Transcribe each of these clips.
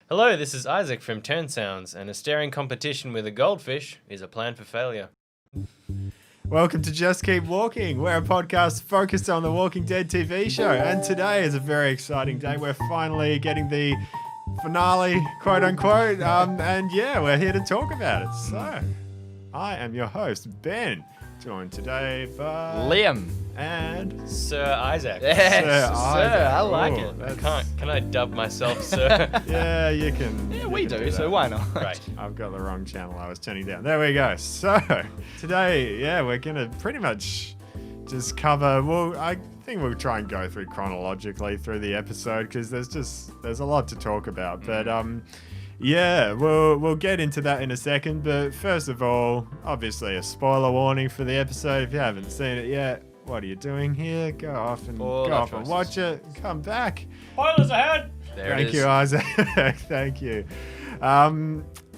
Hello, this is Isaac from Turn Sounds, and a staring competition with a goldfish is a plan for failure. Welcome to Just Keep Walking. We're a podcast focused on the Walking Dead TV show, and today is a very exciting day. We're finally getting the finale, quote unquote, and yeah, we're here to talk about it. So, I am your host, Ben, joined today by Liam and Sir Isaac. Yes, Sir Isaac. I like Ooh, it. Can I dub myself, sir? yeah, you can. Yeah, you we can do, that. so why not? Right. I've got the wrong channel I was turning down. There we go. So, today, yeah, we're going to pretty much just cover, well, I think we'll try and go through chronologically through the episode because there's a lot to talk about. But, yeah, we'll get into that in a second. But first of all, obviously a spoiler warning for the episode. If you haven't seen it yet, what are you doing here? Go off and watch it. Come back. Spoilers ahead! Thank you, Isaac. Thank you.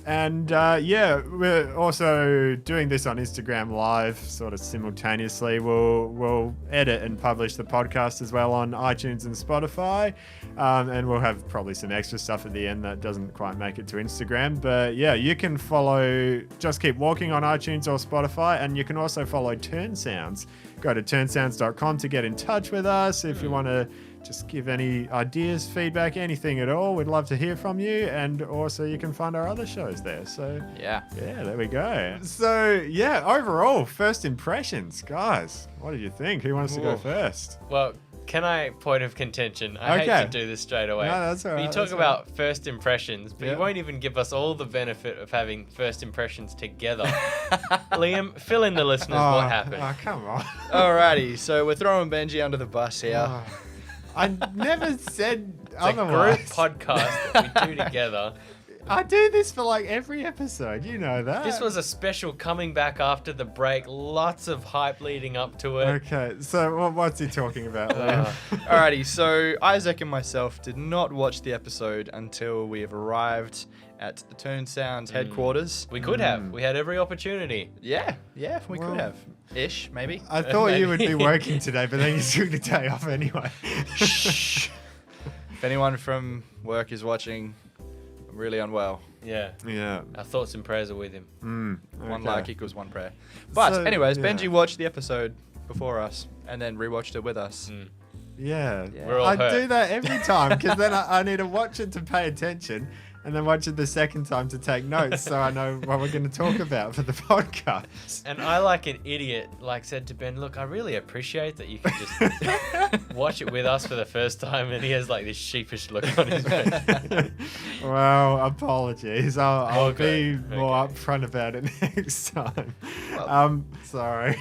Yeah, we're also doing this on Instagram Live, sort of simultaneously. We'll edit and publish the podcast as well on iTunes and Spotify, and we'll have probably some extra stuff at the end that doesn't quite make it to Instagram. But yeah, you can follow Just Keep Walking on iTunes or Spotify, and you can also follow Turn Sounds. Go to turnsounds.com to get in touch with us if you want to just give any ideas, feedback, anything at all. We'd love to hear from you. And also you can find our other shows there. So Yeah. there we go. So yeah, overall, first impressions. Guys, what did you think? Who wants to go first? Well, can I point of contention? I hate Okay. to do this straight away. No, that's all right. You talk that's about first impressions, but Yeah. you won't even give us all the benefit of having first impressions together. Liam, fill in the listeners what happened. Oh, come on. Alrighty, so we're throwing Benji under the bus here. Oh, I never said It's a group otherwise. podcast that we do together. I do this for like every episode. You know that. This was a special coming back after the break. Lots of hype leading up to it. Okay, so what's he talking about, Liam? Alrighty, so Isaac and myself did not watch the episode until we have arrived at the Turn Sounds headquarters. We could have. We had every opportunity. Yeah, we Well, could have. Ish, maybe. I thought you would be Maybe. working today, but then you took the day off anyway. Shh. If anyone from work is watching, I'm really unwell. Yeah. Yeah. Our thoughts and prayers are with him. One okay. like equals one prayer. But So, anyways, yeah. Benji watched the episode before us and then rewatched it with us. Yeah. We're all I hurt. do that every time because then I need to watch it to pay attention and then watch it the second time to take notes so I know what we're going to talk about for the podcast. And I, like an idiot, said to Ben, look, I really appreciate that you can just watch it with us for the first time. And he has this sheepish look on his face. Well, apologies. I'll Okay, be more upfront about it next time. Sorry.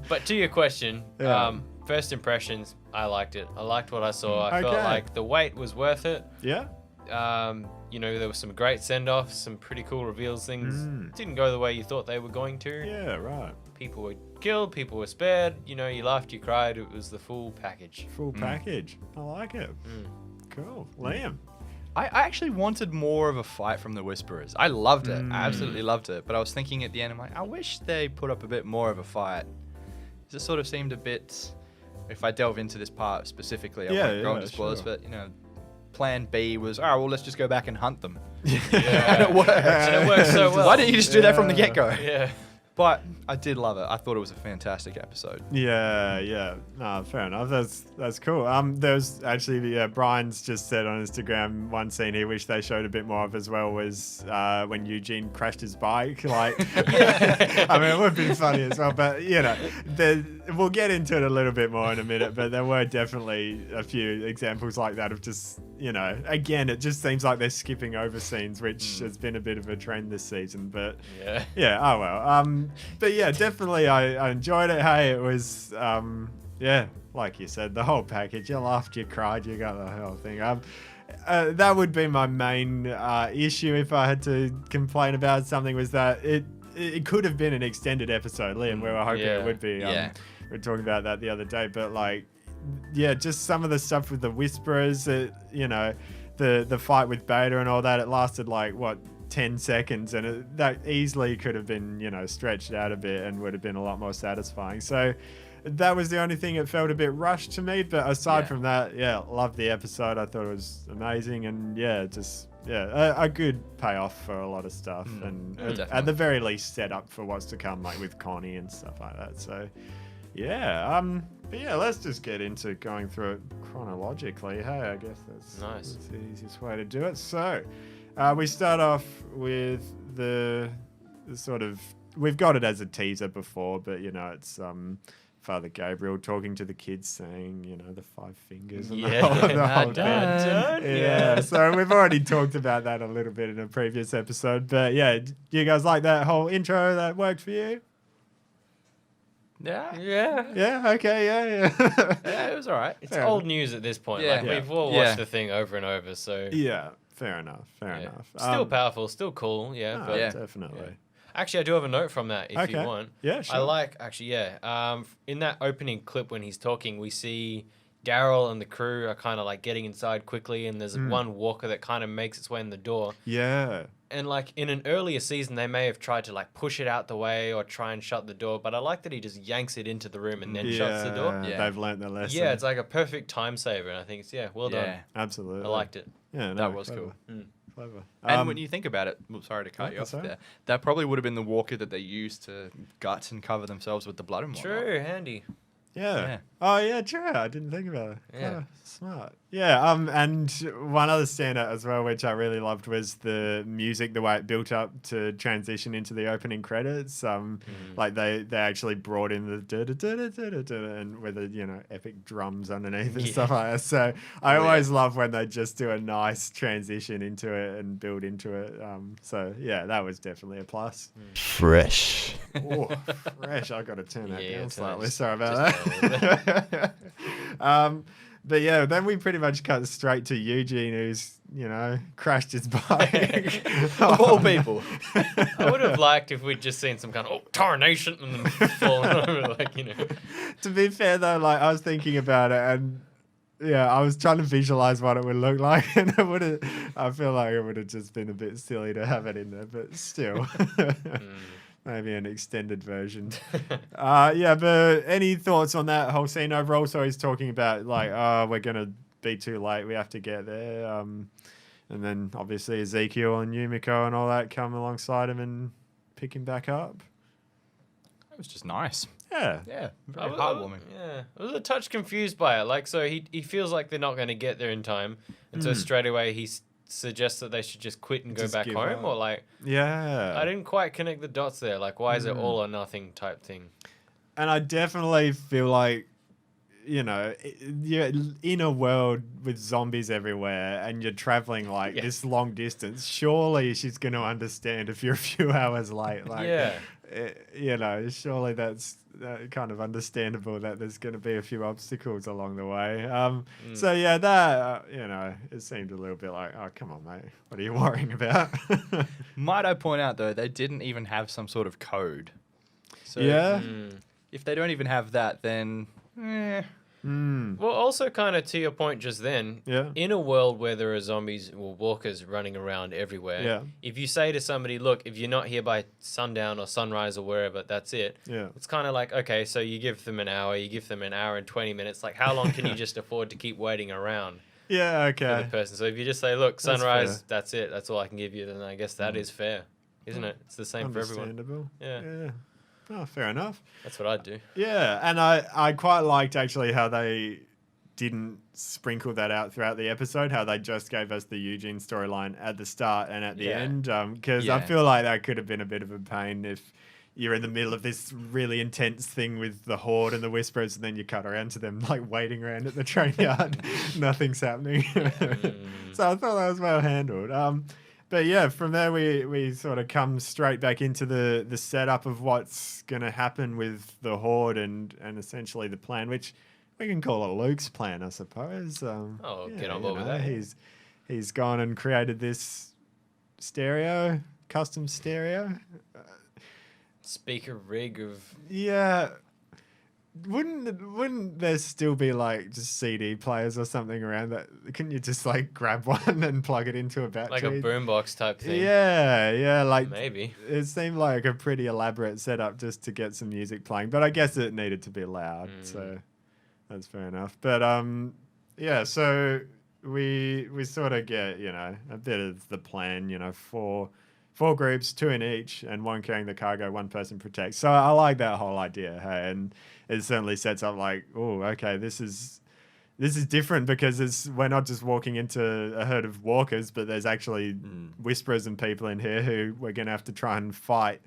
But to your question, Yeah. first impressions, I liked it. I liked what I saw. I felt Okay. like the wait was worth it. Yeah. There were some great send-offs, some pretty cool reveals. Things didn't go the way you thought they were going to. Yeah, right. People were killed, people were spared. You laughed, you cried. It was the full package. Full package. I like it. Cool. Liam. I actually wanted more of a fight from the Whisperers. I loved it. I absolutely loved it. But I was thinking at the end, I'm like, I wish they put up a bit more of a fight. It just sort of seemed a bit, if I delve into this part specifically, I won't go into spoilers, sure. but, plan B was, let's just go back and hunt them. Yeah. And it worked. And it worked so well. Why didn't you just do that from the Yeah. get-go? Yeah. But I did love it. I thought it was a fantastic episode. Yeah. No, fair enough. That's cool. There's actually Brian's just said on Instagram one scene he wished they showed a bit more of as well was when Eugene crashed his bike. I mean, it would have been funny as well, but we'll get into it a little bit more in a minute. But there were definitely a few examples like that of just again, it just seems like they're skipping over scenes, which has been a bit of a trend this season. But Yeah. oh well. But yeah, definitely I enjoyed it. Hey, it was like you said, the whole package. You laughed, you cried, you got the whole thing. That would be my main issue if I had to complain about something, was that it could have been an extended episode, Liam. We were hoping it would be. Yeah. We were talking about that the other day, but just some of the stuff with the Whisperers, the fight with Beta and all that, it lasted 10 seconds, and that easily could have been, stretched out a bit and would have been a lot more satisfying. So that was the only thing that felt a bit rushed to me. But aside Yeah. from that, yeah, loved the episode. I thought it was amazing, and yeah, just a good payoff for a lot of stuff, and at definitely. the very least set up for what's to come, like with Connie and stuff like that. So yeah, but yeah, let's just get into going through it chronologically. Hey, I guess that's Nice. that's the easiest way to do it. So we start off with the sort of, we've got it as a teaser before, but you know, it's Father Gabriel talking to the kids, saying, you know, the 5 fingers and Yeah. the whole bit. Dun. Yeah, so we've already talked about that a little bit in a previous episode, but yeah, do you guys like that whole intro? That worked for you? Yeah. Yeah. Yeah. Okay. Yeah. Yeah, it was all right. It's Fair old enough. news at this point. Yeah. Like Yeah. we've all Yeah. watched the thing over and over, so Yeah. Fair enough. Fair yeah. enough. Still powerful, still cool. Yeah, no, but Yeah. definitely. actually, I do have a note from that if you Okay. want. Yeah. Sure. I like actually, yeah. In that opening clip when he's talking, we see Daryl and the crew are kind of like getting inside quickly, and there's one walker that kind of makes its way in the door. Yeah. And like in an earlier season, they may have tried to like push it out the way or try and shut the door, but I like that he just yanks it into the room and then shuts the door. Yeah. They've learnt their lesson. Yeah, it's like a perfect time saver, and I think it's well done. Yeah. Absolutely. I liked it. Yeah. No, That was clever. cool. Clever. And when you think about it, well, sorry to cut No, you off that's all right. there. That probably would have been the walker that they used to gut and cover themselves with the blood and whatnot. True, handy. Yeah. Yeah. Oh yeah, true. I didn't think about it. Yeah. Oh, smart. Yeah. And one other standout as well, which I really loved, was the music, the way it built up to transition into the opening credits. Like they actually brought in the da-da-da-da-da-da-da, and with the, you know, epic drums underneath and stuff like that. So I always love when they just do a nice transition into it and build into it. So yeah, that was definitely a plus. Fresh. Oh, fresh. I got to turn that Yeah, down turn slightly. it Sorry about just that. But yeah, then we pretty much cut straight to Eugene, who's, you know, crashed his bike. Of all people. I would have liked if we'd just seen some kind of tarnation and then falling over, like, you know. To be fair though, like I was thinking about it, and yeah, I was trying to visualize what it would look like, and it would have. I feel like it would have just been a bit silly to have it in there, but still. Maybe an extended version. Yeah, but any thoughts on that whole scene overall? So he's talking about like, oh, we're gonna be too late. We have to get there. And then obviously Ezekiel and Yumiko and all that come alongside him and pick him back up. It was just nice. Yeah. Yeah. I Very was- heartwarming. Yeah, I was a touch confused by it. Like, so he feels like they're not going to get there in time, and so straight away he suggests that they should just quit and go Just back give home, up. or like Yeah. I didn't quite connect the dots there. Like, why is it all or nothing type thing? And I definitely feel like, you know, you're in a world with zombies everywhere and you're traveling like Yeah. this long distance. Surely she's going to understand if you're a few hours late. Like, Yeah. you know, surely that's kind of understandable that there's going to be a few obstacles along the way. So, yeah, that, you know, it seemed a little bit like, oh, come on, mate. What are you worrying about? Might I point out, though, they didn't even have some sort of code. So Yeah. if they don't even have that, then Well, also kind of to your point just then, Yeah. in a world where there are zombies or walkers running around everywhere, Yeah. if you say to somebody, look, if you're not here by sundown or sunrise or wherever, that's it. Yeah. It's kind of like, okay, so you give them an hour, you give them an hour and 20 minutes. Like, how long can you just afford to keep waiting around Yeah, for okay. the person? So if you just say, look, That's sunrise, fair. that's it. That's all I can give you. Then I guess that is fair, isn't it? It's the same for everyone. Understandable. Yeah. Oh, fair enough. That's what I'd do. Yeah, and I quite liked actually how they didn't sprinkle that out throughout the episode, how they just gave us the Eugene storyline at the start and at the Yeah. end, because I Yeah. feel like that could have been a bit of a pain if you're in the middle of this really intense thing with the Horde and the Whisperers, and then you cut around to them like waiting around at the train yard. Nothing's happening. So I thought that was well handled. But yeah, from there we sort of come straight back into the setup of what's going to happen with the Horde and essentially the plan, which we can call it Luke's plan, I suppose. Get on you board with that. He's gone and created this custom stereo. Speaker rig of Yeah. wouldn't there still be like just CD players or something around that? Couldn't you just like grab one and plug it into a battery? Like a boombox type thing. Yeah, like Maybe. it seemed like a pretty elaborate setup just to get some music playing, but I guess it needed to be loud, so that's fair enough. But yeah, so we sort of get, you know, a bit of the plan, you know, four groups, 2 in each, and one carrying the cargo, one person protects. So I like that whole idea, hey, and it certainly sets up like, oh, okay, this is different because we're not just walking into a herd of walkers, but there's actually whisperers and people in here who we're going to have to try and fight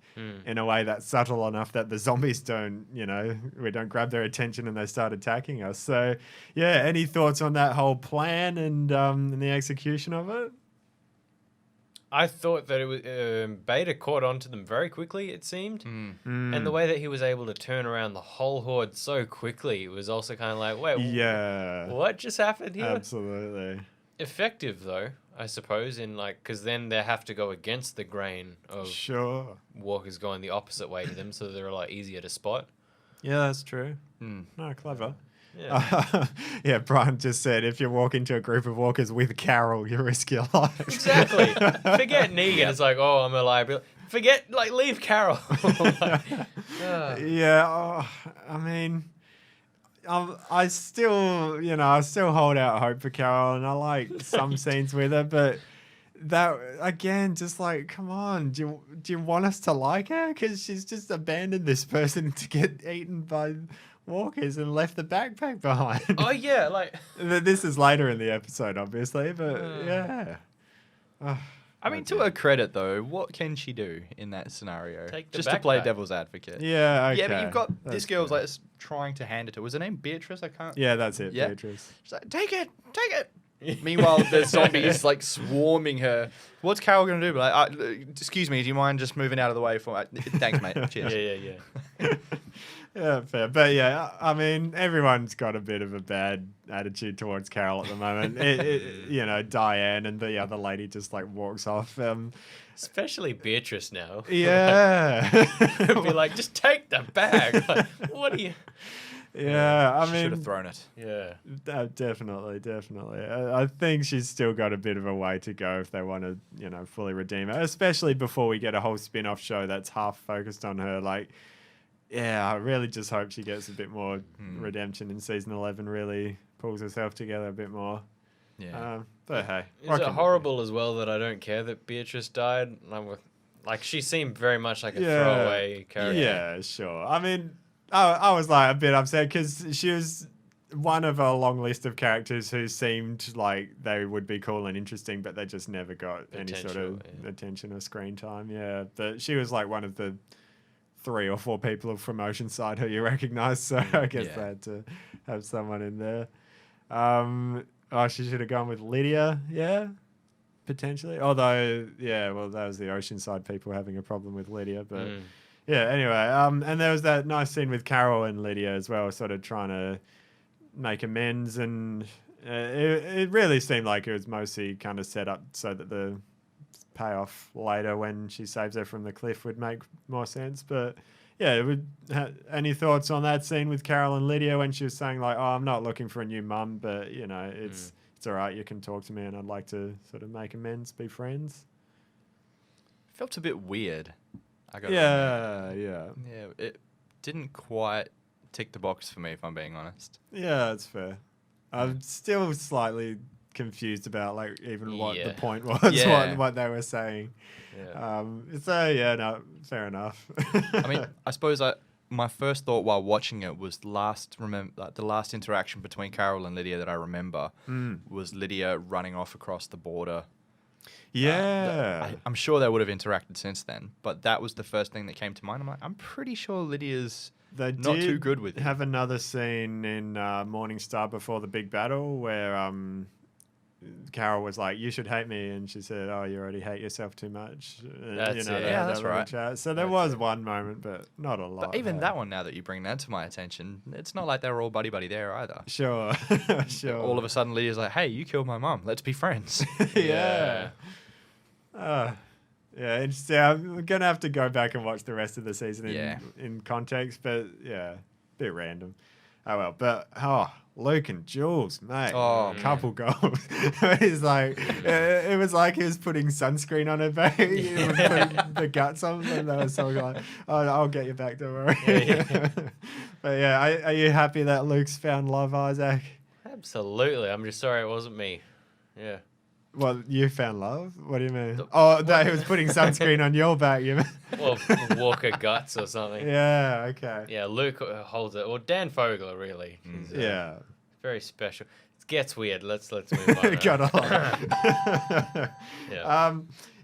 in a way that's subtle enough that the zombies don't, you know, we don't grab their attention and they start attacking us. So, yeah, any thoughts on that whole plan and the execution of it? I thought that it was Beta caught on to them very quickly, it seemed. And the way that he was able to turn around the whole horde so quickly was also kind of like, wait, Yeah. what just happened here? Absolutely. Effective, though, I suppose, in like, because then they have to go against the grain of Sure. walkers going the opposite way to them, so they're a lot easier to spot. Yeah, that's true. No, clever. Yeah. Yeah, Brian just said if you walk into a group of walkers with Carol, you risk your life. Exactly. Forget Negan. It's like, oh, I'm a liability. Forget, like, leave Carol. Yeah, I mean, I still hold out hope for Carol, and I like some scenes with her, but that again, just like, come on, do you want us to like her? Because she's just abandoned this person to get eaten by walkers and left the backpack behind. Oh, yeah, like... This is later in the episode, obviously, but yeah. I mean, to her credit, though, what can she do in that scenario? Take the Just to play backpack. devil's advocate. Yeah, okay. Yeah, but you've got this That's girl's fair. like trying to hand it to her. Was her name Beatrice? I can't. Yeah, that's it, Yeah. Beatrice. She's like, take it. Meanwhile, the zombies like swarming her. What's Carol gonna do? Like, excuse me, do you mind just moving out of the way for? Thanks, mate. Cheers. Yeah. Yeah, fair. But yeah, I mean, everyone's got a bit of a bad attitude towards Carol at the moment. You know, Diane and the other lady just like walks off. Especially Beatrice now. Yeah. Be like, just take the bag. Like, what are you... Yeah, I She mean, should have thrown it. Yeah. definitely. I think she's still got a bit of a way to go if they want to, you know, fully redeem her, especially before we get a whole spin-off show that's half focused on her. Like, yeah, I really just hope she gets a bit more redemption in season 11, really pulls herself together a bit more. Yeah. But hey. Is what it can you do? horrible as well that I don't care that Beatrice died? Like, she seemed very much like a Yeah. throwaway character. Yeah, sure. I mean, I was like a bit upset because she was one of a long list of characters who seemed like they would be cool and interesting, but they just never got any sort of Potential, attention or screen time. Yeah, but she was like one of the 3 or 4 people from Oceanside who you recognise, so I guess Yeah. they had to have someone in there. She should have gone with Lydia, yeah, potentially. Although, yeah, well, that was the Oceanside people having a problem with Lydia, but... Yeah, anyway, and there was that nice scene with Carol and Lydia as well, sort of trying to make amends, and it really seemed like it was mostly kind of set up so that the payoff later when she saves her from the cliff would make more sense. But yeah, any thoughts on that scene with Carol and Lydia when she was saying like, "Oh, I'm not looking for a new mum, but you know, it's all right. You can talk to me, and I'd like to sort of make amends, be friends." Felt a bit weird. I got Yeah. Yeah, it didn't quite tick the box for me, if I'm being honest. Yeah, that's fair. I'm still slightly confused about like even what the Yeah. point was, Yeah. what they were saying. Yeah. So yeah, no, fair enough. I mean, I suppose my first thought while watching it was the last interaction between Carol and Lydia that I remember was Lydia running off across the border. Yeah. I'm sure they would have interacted since then, but that was the first thing that came to mind. I'm like, I'm pretty sure Lydia's They not too did good with it. have another scene in Morning Star before the big battle where Carol was like, "You should hate me," and she said, "Oh, you already hate yourself too much." That's it. they Yeah, had that's that little right. chat. So there That's was it. one moment, but not a lot. But even hey. that one, now that you bring that to my attention, it's not like they were all buddy-buddy there either. Sure. Sure. All of a sudden, Lydia's like, hey, you killed my mum. Let's be friends. Yeah. Yeah, interesting. I'm gonna have to go back and watch the rest of the season Yeah. in context, but yeah, bit random. Oh well, but Luke and Jules, mate, couple goals. It's like it was like he was putting sunscreen on her back, he was putting the guts on, and they were so like, "Oh, I'll get you back, don't worry." But yeah, are you happy that Luke's found love, Isaac? Absolutely. I'm just sorry it wasn't me. Yeah. Well, you found love? What do you mean? That he was putting sunscreen on your back, you mean? Or Walker Guts or something. Yeah, okay. Yeah, Luke holds it. Or Dan Fogler, really. He's, Yeah. very special. It gets weird. Let's move on. Got a Yeah.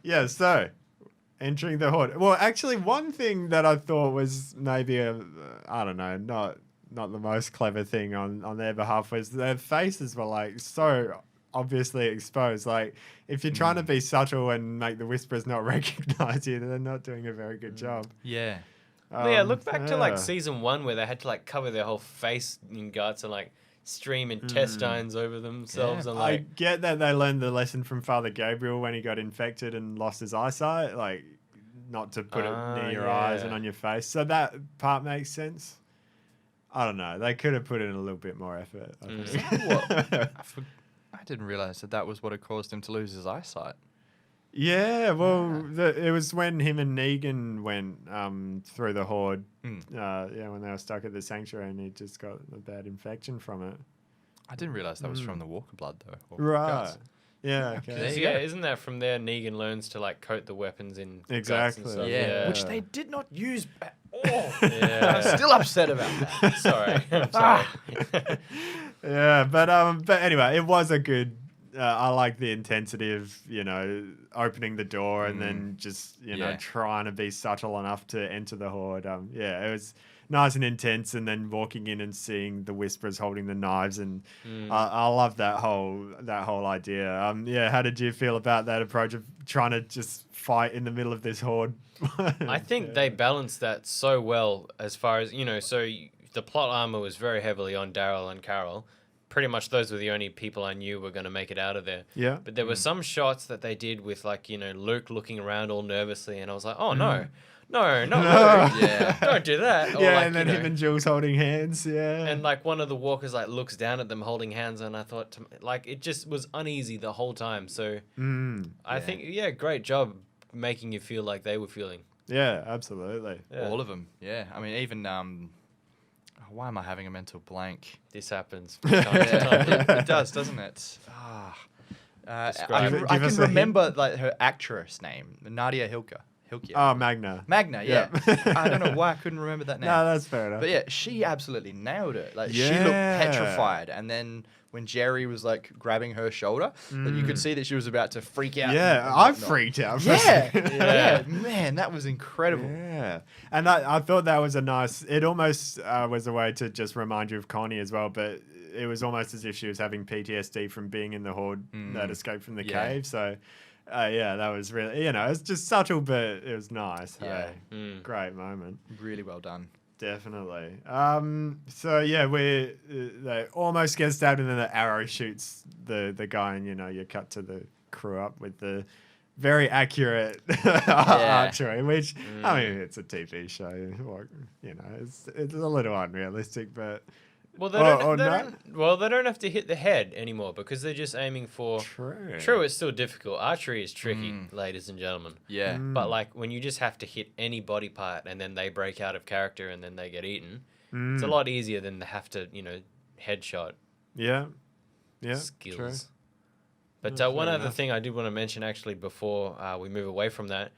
Yeah, so entering the Horde. Well, actually, one thing that I thought was maybe I don't know, not the most clever thing on their behalf was their faces were like so obviously exposed. Like, if you're trying to be subtle and make the Whisperers not recognize you, they're not doing a very good job. Yeah. Yeah, look back to like yeah. season 1 where they had to like cover their whole face in guts and like stream intestines over themselves and I like get that they learned the lesson from Father Gabriel when he got infected and lost his eyesight, like not to put it near your eyes and yeah. on your face. So that part makes sense. I don't know. They could have put in a little bit more effort. I think. I didn't realize that was what had caused him to lose his eyesight. Yeah, well, it was when him and Negan went through the Horde. Yeah, when they were stuck at the Sanctuary, and he just got a bad infection from it. I didnn't realize that was from the Walker blood, though. or Right. guts. Yeah. Okay. So, yeah, isn't that from there Negan learns to like coat the weapons in guts and Exactly. stuff? Yeah, which they did not use at all. Yeah. I'm still upset about that. Sorry. I'm sorry. Yeah, but anyway, it was a good. I like the intensity of opening the door and then just Yeah. trying to be subtle enough to enter the Horde. Yeah, it was nice and intense, and then walking in and seeing the Whisperers holding the knives, and I love that whole idea. Yeah, how did you feel about that approach of trying to just fight in the middle of this Horde? I think they balanced that so well as far as, the plot armor was very heavily on Daryl and Carol. Pretty much those were the only people I knew were going to make it out of there. Yeah. But there were some shots that they did with like, Luke looking around all nervously and I was like, oh no, not Luke. Yeah. Don't do that. Or Yeah, like, and then him and Jules holding hands. Yeah. and like one of the walkers like looks down at them holding hands and I thought like it just was uneasy the whole time. So I think, great job making you feel like they were feeling. Yeah, absolutely. Yeah. All of them. Yeah. I mean, even why am I having a mental blank? This happens from time to time. Yeah, it does, doesn't it? I Describe can, it. I Give us can a remember like her actress name, Nadia Hilke. Oh, Magna. Magna, yeah. Yeah. I don't know why I couldn't remember that name. No, that's fair enough. But yeah, she absolutely nailed it. Like she looked Yeah. petrified, and then when Jerry was like grabbing her shoulder, like, you could see that she was about to freak out. Yeah, and I whatnot. freaked out. For a Yeah, second. yeah, man, that was incredible. Yeah, and I thought that was a nice. It almost was a way to just remind you of Connie as well, but it was almost as if she was having PTSD from being in the Horde that escaped from the Yeah. cave. So, yeah, that was really it's just subtle, but it was nice. Yeah. Hey? Great moment. Really well done. Definitely. So yeah, they almost get stabbed, and then the arrow shoots the guy, and you cut to the crew up with the very accurate archery. Which I mean, it's a TV show, it's a little unrealistic, but Well, they Or don't, they not? don't. Well, they don't have to hit the head anymore because they're just aiming for. true. True, it's still difficult. Archery is tricky, ladies and gentlemen. Yeah. But like when you just have to hit any body part and then they break out of character and then they get eaten, it's a lot easier than to have to, headshot Yeah. Yeah. skills. True. But fair one other enough. thing I did want to mention actually before we move away from that,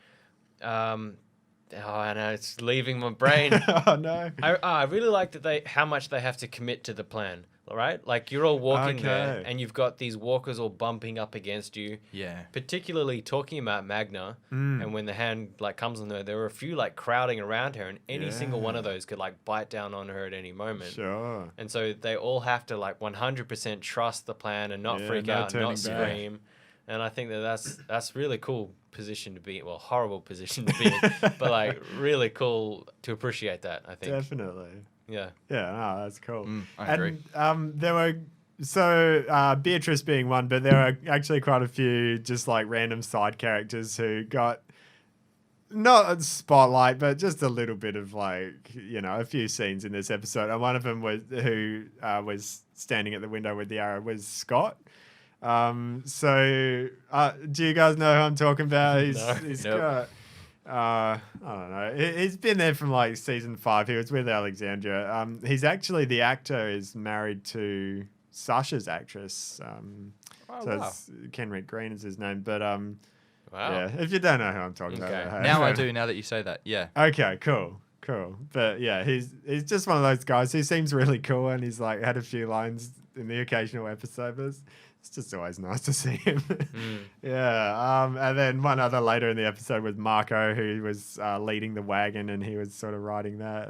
I know it's leaving my brain. Oh no. I really like that how much they have to commit to the plan. All right, like you're all walking there, Okay. and you've got these walkers all bumping up against you. Yeah. Particularly talking about Magna, and when the hand like comes on there were a few like crowding around her, and any single one of those could like bite down on her at any moment. Sure. And so they all have to like 100% trust the plan and not Yeah, freak no out, and turning not back. scream. And I think that's really cool position to be. Well, horrible position to be in, but like really cool to appreciate that. I think. Definitely. Yeah. Yeah, no, that's cool. I agree. And there were Beatrice being one, but there were actually quite a few just like random side characters who got not a spotlight, but just a little bit of like, a few scenes in this episode. And one of them was who was standing at the window with the arrow was Scott. Do you guys know who I'm talking about? He's Nope. got, I don't know. He's been there from like season 5. He was with Alexandra. He's actually, the actor is married to Sasha's actress. It's Kenrick Green is his name. But Wow. yeah, if you don't know who I'm talking Okay. about. Now I do. Now that you say that, yeah. Okay, cool. But yeah, he's just one of those guys. He seems really cool, and he's like had a few lines in the occasional episode, but it's just always nice to see him. Yeah. And then one other later in the episode was Marco, who was leading the wagon, and he was sort of riding that.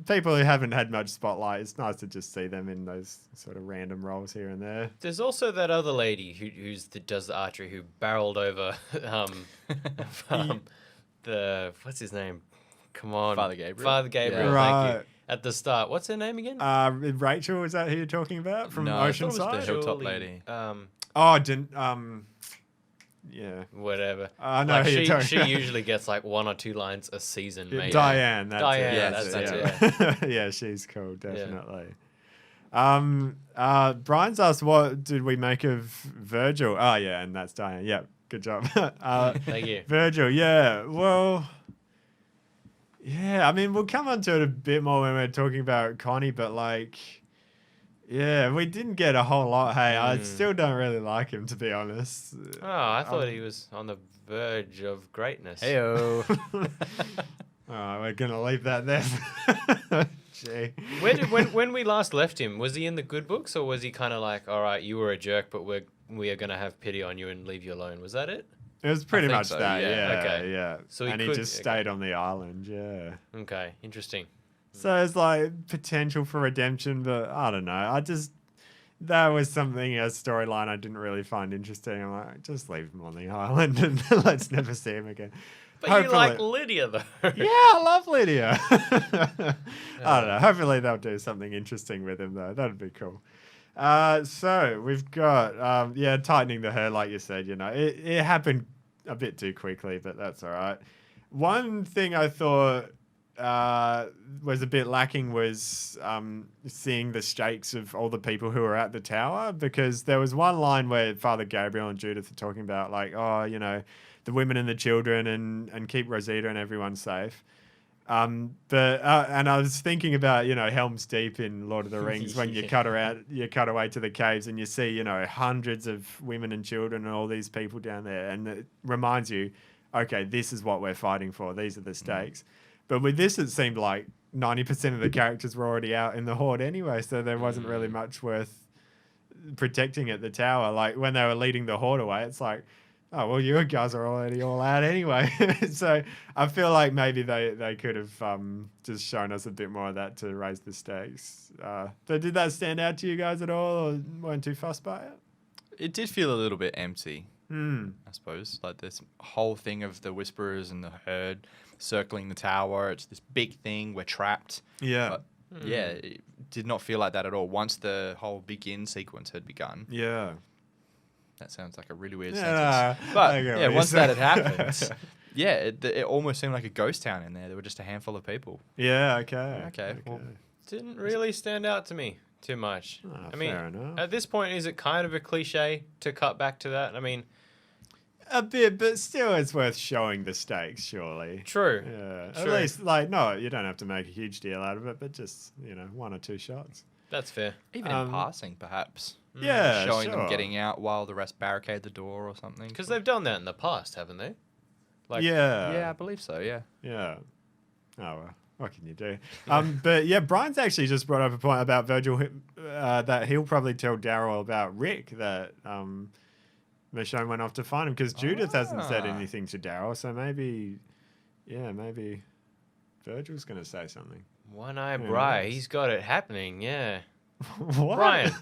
People who haven't had much spotlight, it's nice to just see them in those sort of random roles here and there. There's also that other lady who does the archery who barreled over what's his name? Come on, Father Gabriel. Father Gabriel. Yeah. Thank you. Right. At the start, what's her name again? Rachel, is that who you're talking about from No, I thought it was the Oceanside? Hilltop Surely, lady. Yeah. Whatever. I know Like who you're talking she about. usually gets like 1 or 2 lines a season, maybe. Diane. That's Diane, it. yeah, that's it. Yeah, she's cool, definitely. Brian's asked, what did we make of Virgil? Oh, yeah, and that's Diane. Yeah, good job. Thank you. Virgil, yeah. Well, yeah, I mean, we'll come on to it a bit more when we're talking about Connie, but like, yeah, we didn't get a whole lot. Hey, I still don't really like him, to be honest. Oh, I thought he was on the verge of greatness. Heyo. Oh, we're going to leave that there. Gee. When we last left him, was he in the good books, or was he kind of like, all right, you were a jerk, but we are going to have pity on you and leave you alone? Was that it? It was pretty think much so, that, yeah. yeah. Okay. Yeah. So and he could- just stayed on the island, yeah. Okay, interesting. So it's like potential for redemption, but I don't know. That was a storyline I didn't really find interesting. I'm like, just leave him on the island and let's never see him again. But you like Lydia, though. Yeah, I love Lydia. I don't know. Hopefully they'll do something interesting with him, though. That'd be cool. So we've got, tightening the hair, like you said, it happened a bit too quickly, but that's all right. One thing I thought was a bit lacking was seeing the stakes of all the people who were at the tower, because there was one line where Father Gabriel and Judith are talking about like, the women and the children and keep Rosita and everyone safe. And I was thinking about, Helm's Deep in Lord of the Rings when you cut away to the caves and you see, hundreds of women and children and all these people down there. And it reminds you, okay, this is what we're fighting for. These are the stakes. But with this, it seemed like 90% of the characters were already out in the horde anyway. So there wasn't really much worth protecting at the tower. Like when they were leading the horde away, it's like, oh, well, you guys are already all out anyway. So I feel like maybe they could have just shown us a bit more of that to raise the stakes. But did that stand out to you guys at all, or weren't too fussed by it? It did feel a little bit empty, Hmm. I suppose. Like this whole thing of the Whisperers and the herd circling the tower. It's this big thing. We're trapped. Yeah. But yeah, it did not feel like that at all. Once the whole begin sequence had begun. Yeah. That sounds like a really weird Yeah, sentence. But I get yeah, what once you're that had saying. happened, yeah, it almost seemed like a ghost town in there. There were just a handful of people. Yeah, okay. Okay, well, Didn't really stand out to me too much. Ah, I mean, fair enough. at this point, is it kind of a cliche to cut back to that? I mean, A bit, but still it's worth showing the stakes, surely. true. Yeah. True. At least, like, no, you don't have to make a huge deal out of it, but just, 1 or 2 shots. That's fair. even in passing, perhaps. Yeah, Showing them sure. getting out while the rest barricade the door or something. Because they've done that in the past, haven't they? Like, Yeah, I believe so, yeah. Yeah. Oh, well, what can you do? But yeah, Brian's actually just brought up a point about Virgil that he'll probably tell Daryl about Rick that Michonne went off to find him, because Judith hasn't said Ah. anything to Daryl, so maybe Virgil's going to say something. One Eye Who Bry, knows? He's got it happening, yeah. What? Brian.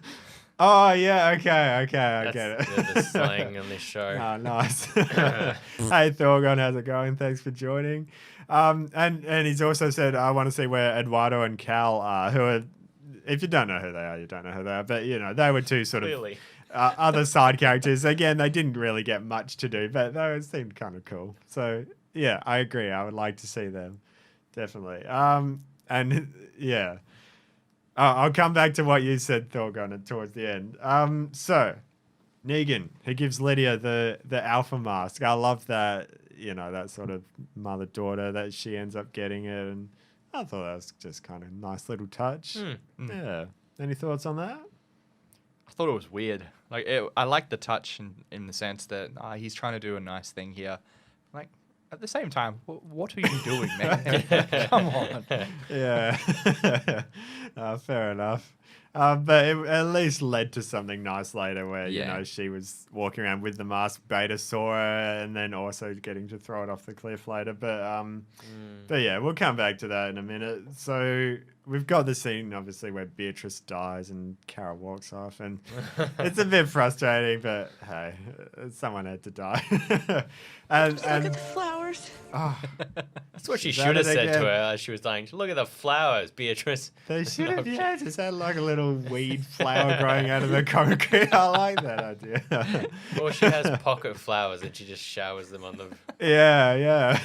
Oh, yeah, okay, I That's get it. the slang on this show. Oh, nice. Hey, Thorgon, how's it going? Thanks for joining. And he's also said, I want to see where Eduardo and Cal are, who are, if you don't know who they are, you don't know who they are. But, they were two sort Clearly. other side characters. Again, they didn't really get much to do, but it seemed kind of cool. So yeah, I agree. I would like to see them, definitely. And yeah, I'll come back to what you said, Thorgon, towards the end. So Negan, who gives Lydia the alpha mask. I love that. That sort of mother-daughter that she ends up getting it, and I thought that was just kind of nice little touch. Yeah. Any thoughts on that? I thought it was weird. Like, I like the touch in the sense that he's trying to do a nice thing here. Like, at the same time, what are you doing, man? Come on. Yeah. Fair enough. But it at least led to something nice later where, she was walking around with the mask, Beta saw her, and then also getting to throw it off the cliff later. But yeah, we'll come back to that in a minute. So we've got the scene, obviously, where Beatrice dies and Carol walks off. And it's a bit frustrating, but hey, someone had to die. and Look at the flowers. Oh, That's what she Is that should have it said to again? her as she was dying. Look at the flowers, Beatrice. they should have, No. just had like a little weed flower growing out of the concrete. I like that idea. Or she has pocket flowers and she just showers them on the. Yeah.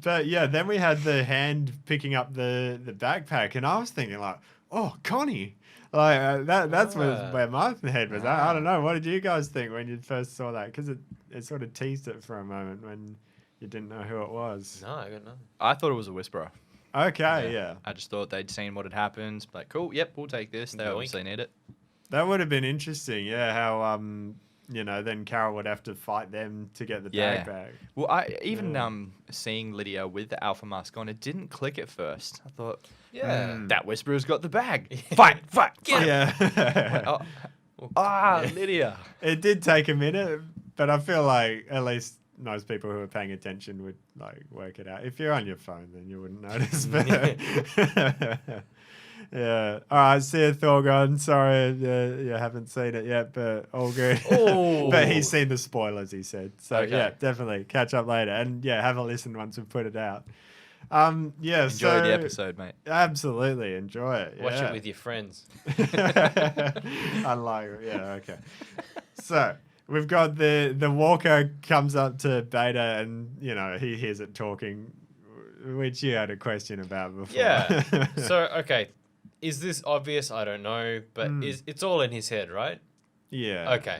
But yeah, then we had the hand picking up the backpack, and I was thinking like, oh, Connie. Like that's where my head was. I don't know. What did you guys think when you first saw that? Because it sort of teased it for a moment when you didn't know who it was. No, I got nothing. I thought it was a whisperer. Okay, yeah. I just thought they'd seen what had happened. Like, cool, yep, we'll take this. They Yoink. obviously need it. That would have been interesting. Yeah, how then Carol would have to fight them to get the bag back. Well, I even seeing Lydia with the alpha mask on, it didn't click at first. I thought, Yeah. that whisperer's got the bag. Fight, get him. Yeah. Lydia. It did take a minute, but I feel like at least most people who are paying attention would like work it out. If you're on your phone, then you wouldn't notice. But yeah. All right. See you, Thorgon. Sorry, you haven't seen it yet, but all good. Oh. But he's seen the spoilers, he said. So Okay. yeah, definitely catch up later, and yeah, have a listen once we put it out. Yeah. Enjoy the episode, mate. Absolutely enjoy it. Watch yeah. it with your friends. Unlike, yeah, okay. So we've got the walker comes up to Beta, and he hears it talking, which you had a question about before. Yeah. So, okay. Is this obvious? I don't know. But it's all in his head, right? yeah. Okay.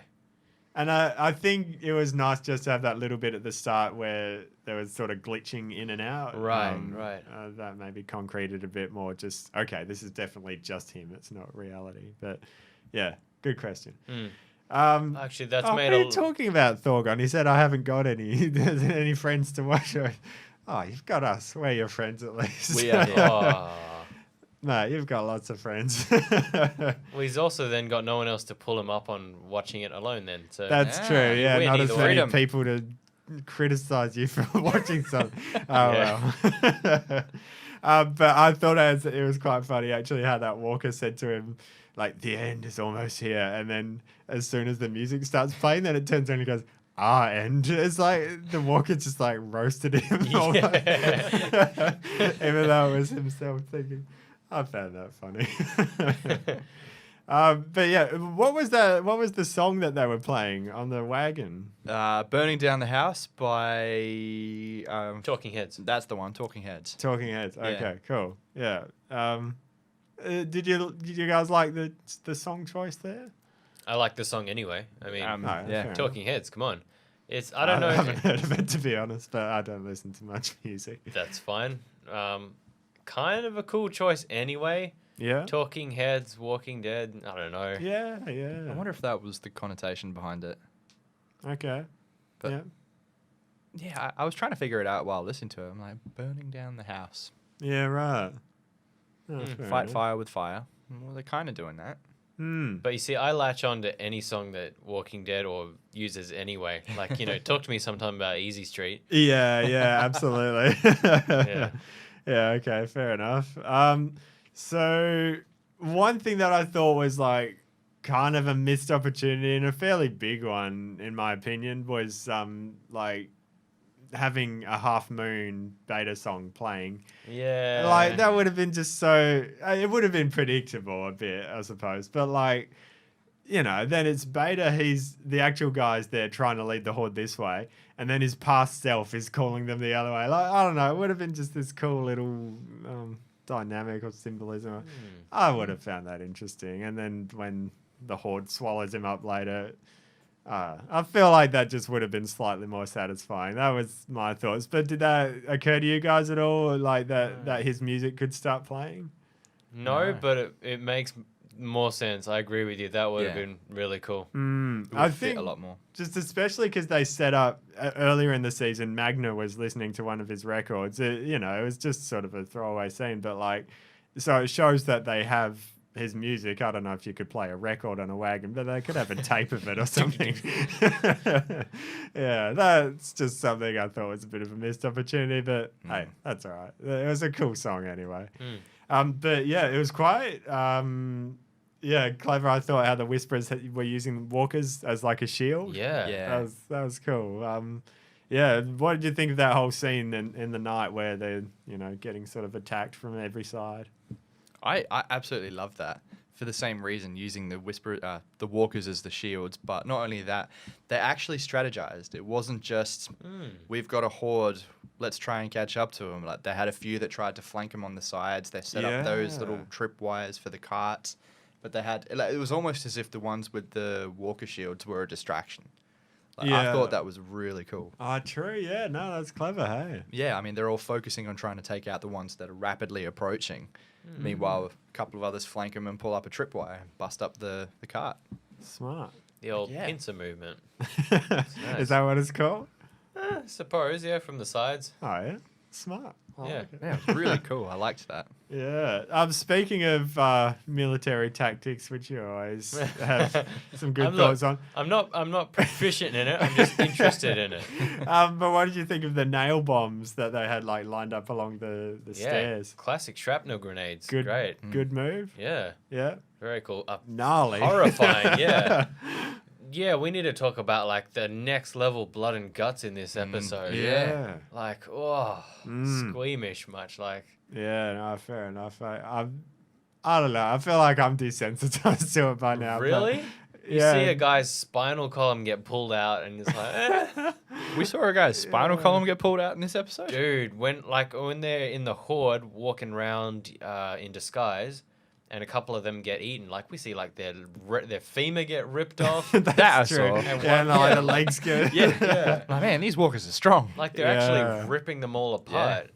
And I think it was nice just to have that little bit at the start where there was sort of glitching in and out. Right, right. That maybe concreted a bit more. Just, okay, this is definitely just him. It's not reality. But yeah, good question. Actually, that's What made are a you talking about, Thorgon? He said, I haven't got any friends to watch. Oh, you've got us. We're your friends at least. We are. Oh. No, you've got lots of friends. Well, he's also then got no one else to pull him up on watching it alone. Then, so That's Yeah, true. you Yeah, win not as either many way. people to criticize you for watching something. Oh, Yeah. well. But I thought it was quite funny actually how that Walker said to him, like, the end is almost here. And then as soon as the music starts playing, then it turns around and he goes, and it's like the Walker just like roasted him. almost. Even though it was himself thinking. I found that funny. But yeah, what was the song that they were playing on the wagon? Burning Down the House by... Talking Heads. That's the one, Talking Heads. Talking Heads. Okay, cool. Yeah. Did you guys like the song choice there? I like the song anyway. I mean, No, fair yeah. enough. Talking Heads. Come on. I don't know. I haven't heard of it to be honest, but I don't listen to much music. That's fine. Kind of a cool choice anyway. Yeah. Talking Heads, Walking Dead. I don't know. Yeah. I wonder if that was the connotation behind it. Okay. But- yeah. Yeah, I was trying to figure it out while listening to it. I'm like, burning down the house. Yeah. Right. Oh, fair Fight enough. fire with fire. Well, they're kind of doing that. But you see, I latch on to any song that Walking Dead or uses anyway. Like, talk to me sometime about Easy Street. Yeah, absolutely. Yeah. Yeah, okay, fair enough. So one thing that I thought was like kind of a missed opportunity and a fairly big one, in my opinion, was like having a Half Moon Beta song playing. Yeah. Like that would have been just so. It would have been predictable a bit, I suppose. But like, you know, then it's Beta. He's the actual guy's there trying to lead the horde this way, and then his past self is calling them the other way. Like, I don't know. It would have been just this cool little dynamic or symbolism. I would have found that interesting. And then when the horde swallows him up later, I feel like that just would have been slightly more satisfying. That was my thoughts. But did that occur to you guys at all? Like that his music could start playing? No, but it makes more sense. I agree with you. That would have Yeah. been really cool. It would I fit think a lot more. just especially because they set up earlier in the season, Magna was listening to one of his records. You know, it was just sort of a throwaway scene, but like, so it shows that they have his music. I don't know if you could play a record on a wagon, but they could have a tape of it or something. Yeah, that's just something I thought was a bit of a missed opportunity, but hey, that's all right. It was a cool song anyway. But yeah, it was quite clever. I thought how the Whisperers were using walkers as like a shield. Yeah. Yeah. That was cool. What did you think of that whole scene in the night where they're, you know, getting sort of attacked from every side? I absolutely love that for the same reason, using the the walkers as the shields. But not only that, they actually strategized. It wasn't just we've got a horde, let's try and catch up to them. Like, they had a few that tried to flank them on the sides. They set up those little trip wires for the carts, but they had it was almost as if the ones with the walker shields were a distraction. Like, I thought that was really cool. Oh, true. Yeah, no, that's clever. Hey. Yeah, I mean, they're all focusing on trying to take out the ones that are rapidly approaching. Meanwhile, a couple of others flank them and pull up a tripwire and bust up the cart. Smart. The old Yeah. pincer movement. Is that what it's called? I suppose, yeah, from the sides. Oh yeah, smart. I Yeah. like it. Yeah, it was really cool. I liked that. Yeah. Speaking of military tactics, which you always have some good I'm thoughts not- on. I'm not proficient in it. I'm just interested in it. But what did you think of the nail bombs that they had like lined up along the Yeah, stairs? classic shrapnel grenades. Good, Great. good move. Yeah, Yeah, very cool. gnarly, Horrifying, yeah. Yeah, we need to talk about like the next level blood and guts in this episode. yeah. Like, oh, squeamish much. Like, Yeah, no, fair enough. I don't know. I feel like I'm desensitized to it by now. but- really? You yeah. see a guy's spinal column get pulled out, and it's like, We saw a guy's spinal column get pulled out in this episode. dude, when they're in the horde walking around in disguise, and a couple of them get eaten, like we see like their femur get ripped off. That's That I true. saw. And Yeah, and one- like yeah, the legs go. yeah, Like, man, these walkers are strong. like they're Yeah. actually ripping them all apart.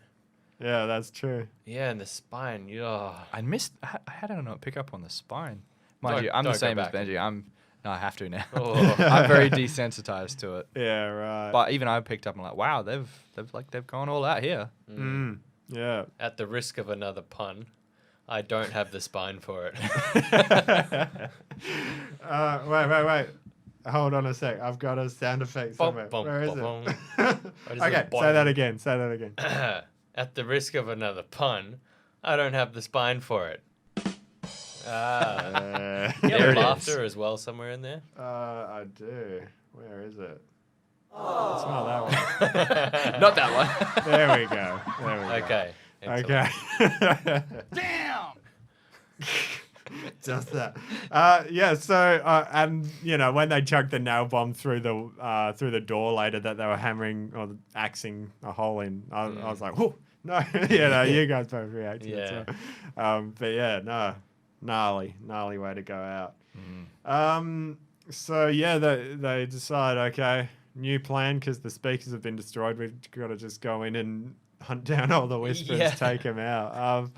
Yeah, that's true. Yeah, and the spine. Yeah. I missed. I don't know. Pick up on the spine. Mind Don't- you, I'm the don't go same as back. Benji. No, I have to now. Oh. I'm very desensitized to it. Yeah, right. But even I picked up. I'm like, wow, they've gone all out here. Yeah. At the risk of another pun, I don't have the spine for it. Wait. Hold on a sec. I've got a sound effect somewhere. Bum, Where is bum, it? What is Okay, the say that boing? again. Say that again. At the risk of another pun, I don't have the spine for it. Uh, You There have it laughter as well somewhere in there. I do. Where is it? It's not that one. Not that one. There we go. There we go. Okay. excellent. Okay. Damn. Just that. And you know, when they chucked the nail bomb through the door later that they were hammering or axing a hole in, I was like, whoa, no, you guys both reacted. Yeah. But yeah, no, gnarly way to go out. So yeah, they decide, okay, new plan because the speakers have been destroyed. We've got to just go in and hunt down all the Whisperers, Yeah. take them out.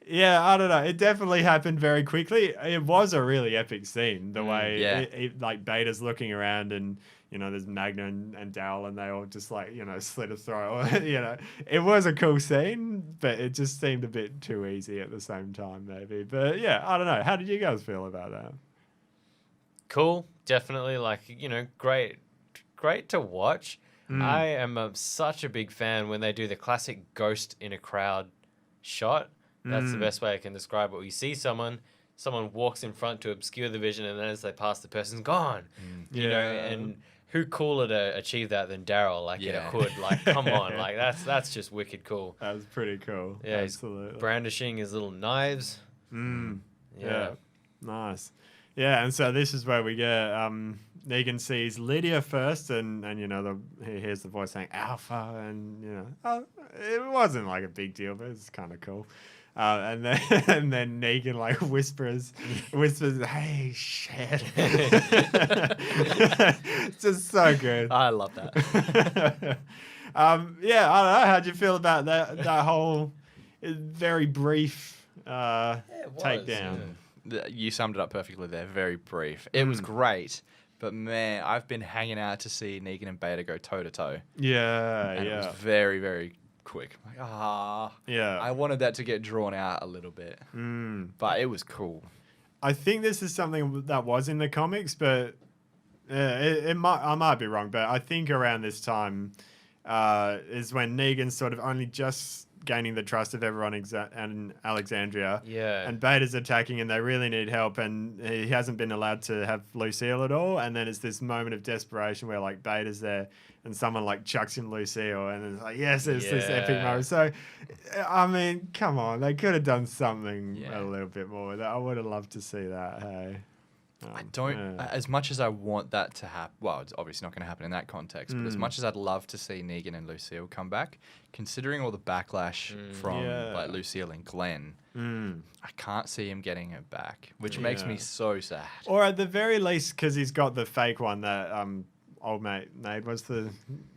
Yeah, I don't know. It definitely happened very quickly. It was a really epic scene. The way, yeah. like Beta's looking around, and you know, there's Magna and Daryl, and they all just like slit a throat. It was a cool scene, but it just seemed a bit too easy at the same time, maybe. But yeah, I don't know. How did you guys feel about that? Cool. Definitely. Like, great to watch. I am such a big fan when they do the classic ghost in a crowd shot. That's the best way I can describe it. You see someone walks in front to obscure the vision, and then as they pass, the person's gone. You know, and who cooler to achieve that than Daryl? Like in a Yeah. hood. Like, come on, like that's just wicked cool. That was pretty cool. Yeah, he's Absolutely. brandishing his little knives. Yeah. Nice. Yeah, and so this is where we get Negan sees Lydia first, and you know he hears the voice saying Alpha, and you know it wasn't like a big deal, but it's kind of cool. And then and then Negan like whispers, "Hey, shit!" It's just so good. I love that. Yeah, I don't know. How'd you feel about that whole very brief takedown? You summed it up perfectly there. Very brief. It was great, but man, I've been hanging out to see Negan and Beta go toe to toe. Yeah, And yeah. it was very, very quick. Like, Yeah. I wanted that to get drawn out a little bit, but it was cool. I think this is something that was in the comics, but it might, I might be wrong. But I think around this time is when Negan's sort of only just gaining the trust of everyone and Alexandria. Yeah. And Beta's attacking, and they really need help, and he hasn't been allowed to have Lucille at all. And then it's this moment of desperation where like Beta's there, and someone like chucks him Lucille, and it's like, yes, it's this epic Yeah. moment. So, I mean, come on, they could have done something Yeah. a little bit more with that. I would have loved to see that. Hey. I don't, yeah. as much as I want that to happen, well, it's obviously not going to happen in that context, but as much as I'd love to see Negan and Lucille come back, considering all the backlash from Yeah. like Lucille and Glenn, I can't see him getting her back, which makes me Yeah. so sad. Or at the very least, because he's got the fake one that old mate Nate was the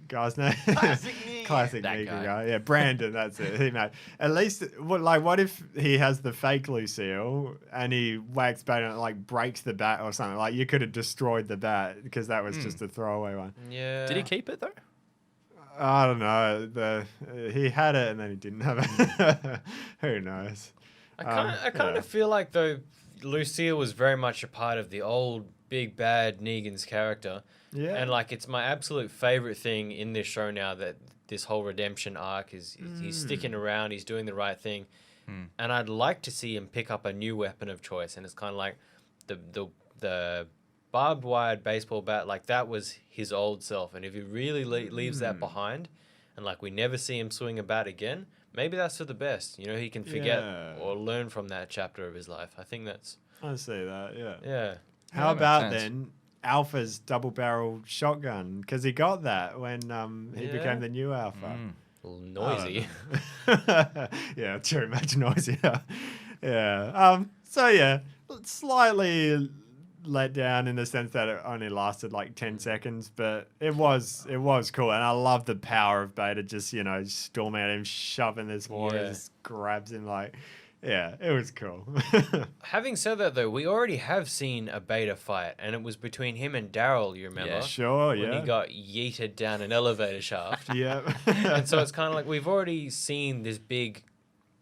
guy's name. Classic Negan. Classic That Negan guy. guy. Yeah, Brandon. That's it. He made. At least, what if he has the fake Lucille and he whacks Beta and it, like breaks the bat or something? Like you could have destroyed the bat because that was just a throwaway one. Yeah. Did he keep it though? I don't know. He had it and then he didn't have it. Who knows? I kind yeah. of feel like though Lucille was very much a part of the old big bad Negan's character. Yeah. And like it's my absolute favorite thing in this show now that this whole redemption arc is he's sticking around, he's doing the right thing. And I'd like to see him pick up a new weapon of choice, and it's kind of like the barbed wired baseball bat, like that was his old self, and if he really leaves that behind and like we never see him swing a bat again, maybe that's for the best. You know, he can forget Yeah. or learn from that chapter of his life. I think that's I see that. Yeah. yeah. How that makes about sense. then Alpha's double barrel shotgun? Because he got that when he Yeah. became the new Alpha. A little noisy. Yeah, true, much noisier. Yeah. So yeah, slightly let down in the sense that it only lasted like 10 seconds, but it was cool, and I love the power of Beta just storming at him, shoving this warrior, Yeah. just grabs him like. Yeah, it was cool. Having said that, though, we already have seen a Beta fight, and it was between him and Daryl. You remember? Yeah. Sure, When yeah. he got yeeted down an elevator shaft. Yeah. And so it's kind of like we've already seen this big,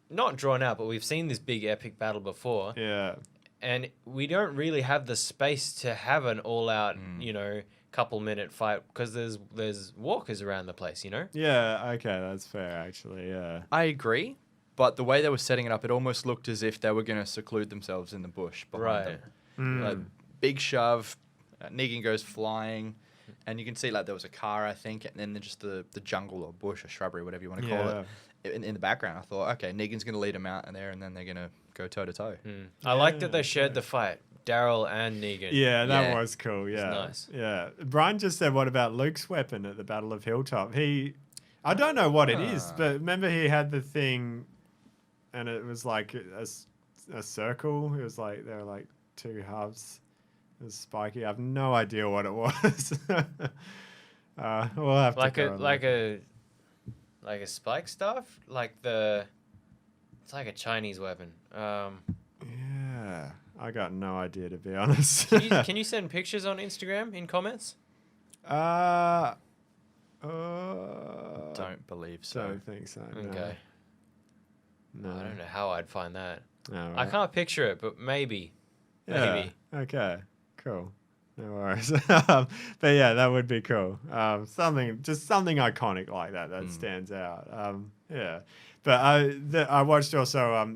not drawn out, but we've seen this big epic battle before, Yeah. and we don't really have the space to have an all-out, couple-minute fight because there's walkers around the place. Yeah, okay, that's fair actually, yeah. I agree, but the way they were setting it up, it almost looked as if they were going to seclude themselves in the bush behind Right. them. Like, big shove, Negan goes flying, and you can see like there was a car, I think, and then just the jungle or bush or shrubbery, whatever you want to call it, in the background. I thought, okay, Negan's going to lead them out in there, and then they're going to go toe to toe. I like that they shared the fight, Daryl and Negan. Yeah, that Yeah. was cool, yeah. nice. Yeah. Brian just said, what about Luke's weapon at the Battle of Hilltop? I don't know what it is, but remember he had the thing, and it was like a circle. It was like, there were like two halves. It was spiky. I have no idea what it was. We'll have Like to go like a spike staff, it's like a Chinese weapon. Yeah, I got no idea, to be honest. Can you send pictures on Instagram in comments? Don't believe so. Don't think so. No. Okay. No. I don't know how I'd find that. No, I right. can't picture it, but maybe. Yeah. Maybe. Okay. Cool. No worries. But yeah, that would be cool. Something iconic like that stands out. Yeah. But I watched also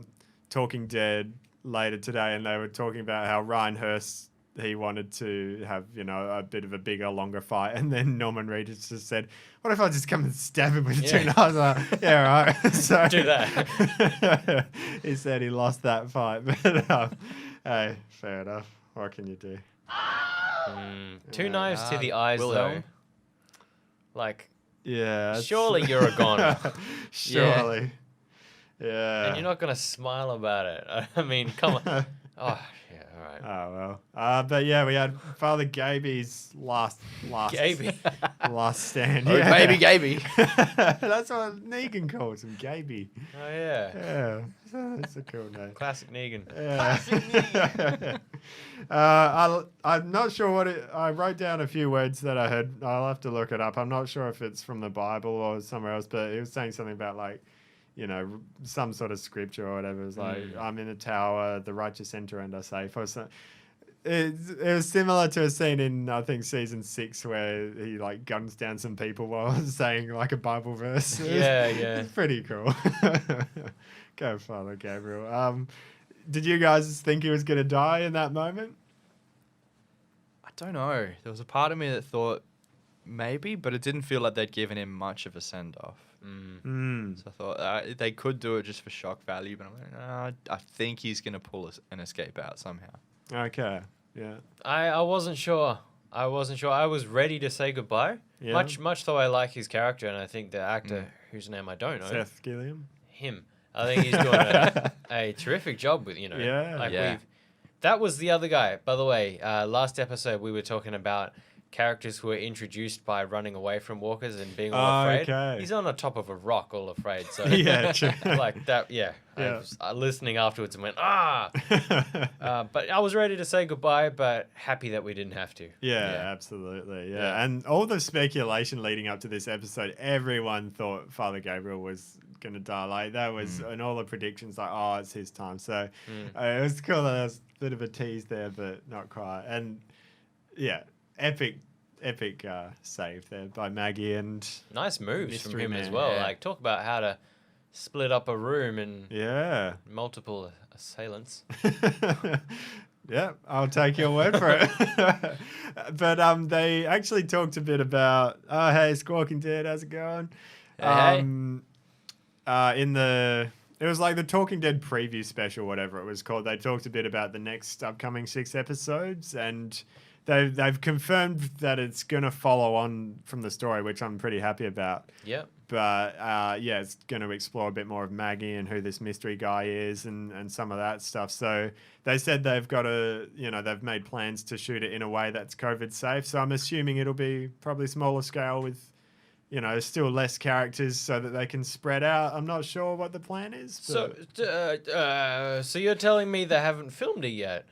Talking Dead later today, and they were talking about how Ryan Hurst, he wanted to have, a bit of a bigger, longer fight. And then Norman Reedus just said, what if I just come and stab him with two knives? I was like, yeah, right. So Do that. he said he lost that fight. But hey, fair enough. What can you do? Two knives to the eyes, Willow. though. Like, Yeah. it's- surely you're a goner. Surely. Yeah. And you're not going to smile about it. I mean, come on. Oh, yeah, all right. Oh well. But yeah, we had Father Gaby's last Gaby. last stand. Oh, yeah. baby Gaby. That's what Negan calls him, Gaby. Oh, yeah. Yeah, that's a cool name. Classic Negan. Yeah. I'm not sure what it. I wrote down a few words that I heard. I'll have to look it up. I'm not sure if it's from the Bible or somewhere else, but it was saying something about like, some sort of scripture or whatever. It was like, I'm in a tower, the righteous enter and are safe. Or so. It was similar to a scene in, I think, season 6 where he like guns down some people while saying like a Bible verse. Yeah. It's pretty cool. Go, Father Gabriel. Did you guys think he was going to die in that moment? I don't know. There was a part of me that thought maybe, but it didn't feel like they'd given him much of a send off. So I thought they could do it just for shock value, but I'm like, nah, I think he's going to pull an escape out somehow. Okay. Yeah. I wasn't sure. I was ready to say goodbye. Yeah. Much though I like his character, and I think the actor whose name I don't know, Seth Gilliam. him. I think he's doing a terrific job with Yeah. Yeah. That was the other guy, by the way. Last episode we were talking about characters who were introduced by running away from walkers and being all afraid. Okay. He's on the top of a rock, all afraid. So Yeah, true. like that. Yeah. I Yeah. was listening afterwards and went but I was ready to say goodbye, but happy that we didn't have to. Yeah, absolutely. Yeah. Yeah. And all the speculation leading up to this episode, everyone thought Father Gabriel was going to die. Like, that was, and all the predictions, like, oh, it's his time. So it was cool that there was a bit of a tease there, but not quite. And yeah, epic save there by Maggie and Nice moves from Mystery him as Man, well. yeah. Like, talk about how to split up a room and yeah. multiple assailants. Yeah, I'll take your word for it. But they actually talked a bit about, oh, hey, Squawking Dead, how's it going? Hey. It was like the Talking Dead preview special, whatever it was called. They talked a bit about the next upcoming 6 episodes, and they've confirmed that it's going to follow on from the story, which I'm pretty happy about. Yep. But yeah, it's going to explore a bit more of Maggie and who this mystery guy is and some of that stuff. So they said they've got they've made plans to shoot it in a way that's COVID safe. So I'm assuming it'll be probably smaller scale with, still less characters so that they can spread out. I'm not sure what the plan is. So you're telling me they haven't filmed it yet?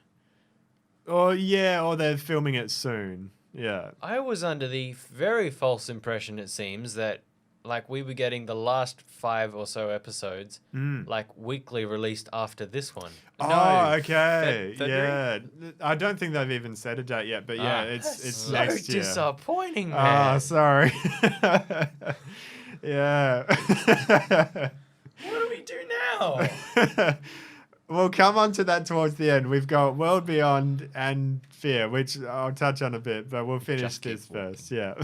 Or they're filming it soon. Yeah. I was under the very false impression, it seems, that like we were getting the last 5 or so episodes like weekly released after this one. Oh, okay. February? Yeah. I don't think they've even set a date yet, but yeah, it's so next year. disappointing, Oh, man. sorry. Yeah. What do we do now? We'll come on to that towards the end. We've got World Beyond and Fear, which I'll touch on a bit, but we'll finish Just keep this first. Yeah.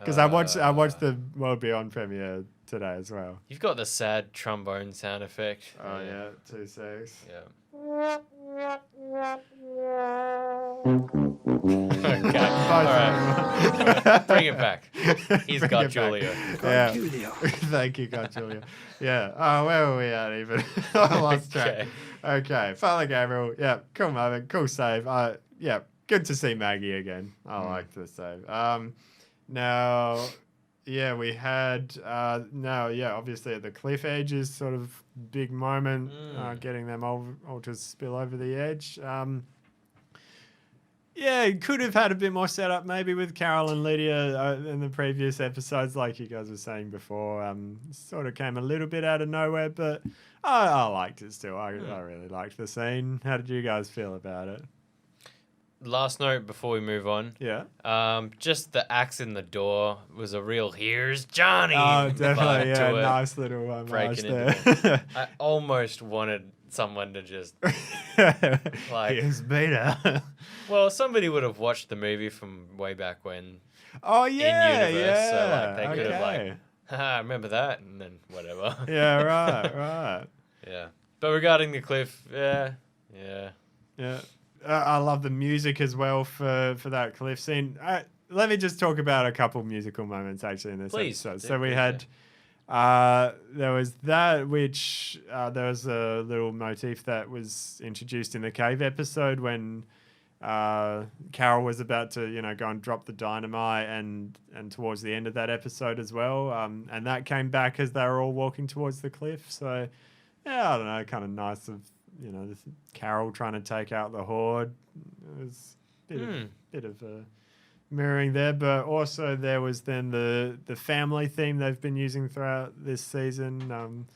Because I watched the World Beyond premiere today as well. You've got the sad trombone sound effect. Oh, yeah. 2 secs. Yeah. Okay. All right. Bring it back. He's Bring got it back. Julia. Yeah. Thank you, God, Julia. Yeah. Oh, where were we at even? I lost track. Okay. Father Gabriel. Yeah. Cool moment. Cool save. Yeah. Good to see Maggie again. I liked the save. Now, yeah, we had obviously at the cliff edge is sort of big moment, getting them all to spill over the edge. Yeah, could have had a bit more setup maybe with Carol and Lydia in the previous episodes, like you guys were saying before. Sort of came a little bit out of nowhere, but I liked it still. I really liked the scene. How did you guys feel about it? Last note before we move on. Yeah. Just the axe in the door was a real "Here's Johnny" Oh, definitely. vibe to Yeah, it. nice little homage Breaking there. into I almost wanted someone to just like, Here's Beta. well, somebody would have watched the movie from way back when Oh yeah, in universe, yeah. so like they could have okay. like, haha, remember that, and then whatever. Yeah, right. Yeah. But regarding the cliff, yeah. Yeah. I love the music as well for that cliff scene. Let me just talk about a couple musical moments actually in this Please, episode. do, So we please, had there was that which there was a little motif that was introduced in the cave episode when Carol was about to, go and drop the dynamite, and towards the end of that episode as well, and that came back as they were all walking towards the cliff. So, yeah, I don't know, kind of nice of this Carol trying to take out the horde. It was a bit of a mirroring there, but also there was then the family theme they've been using throughout this season.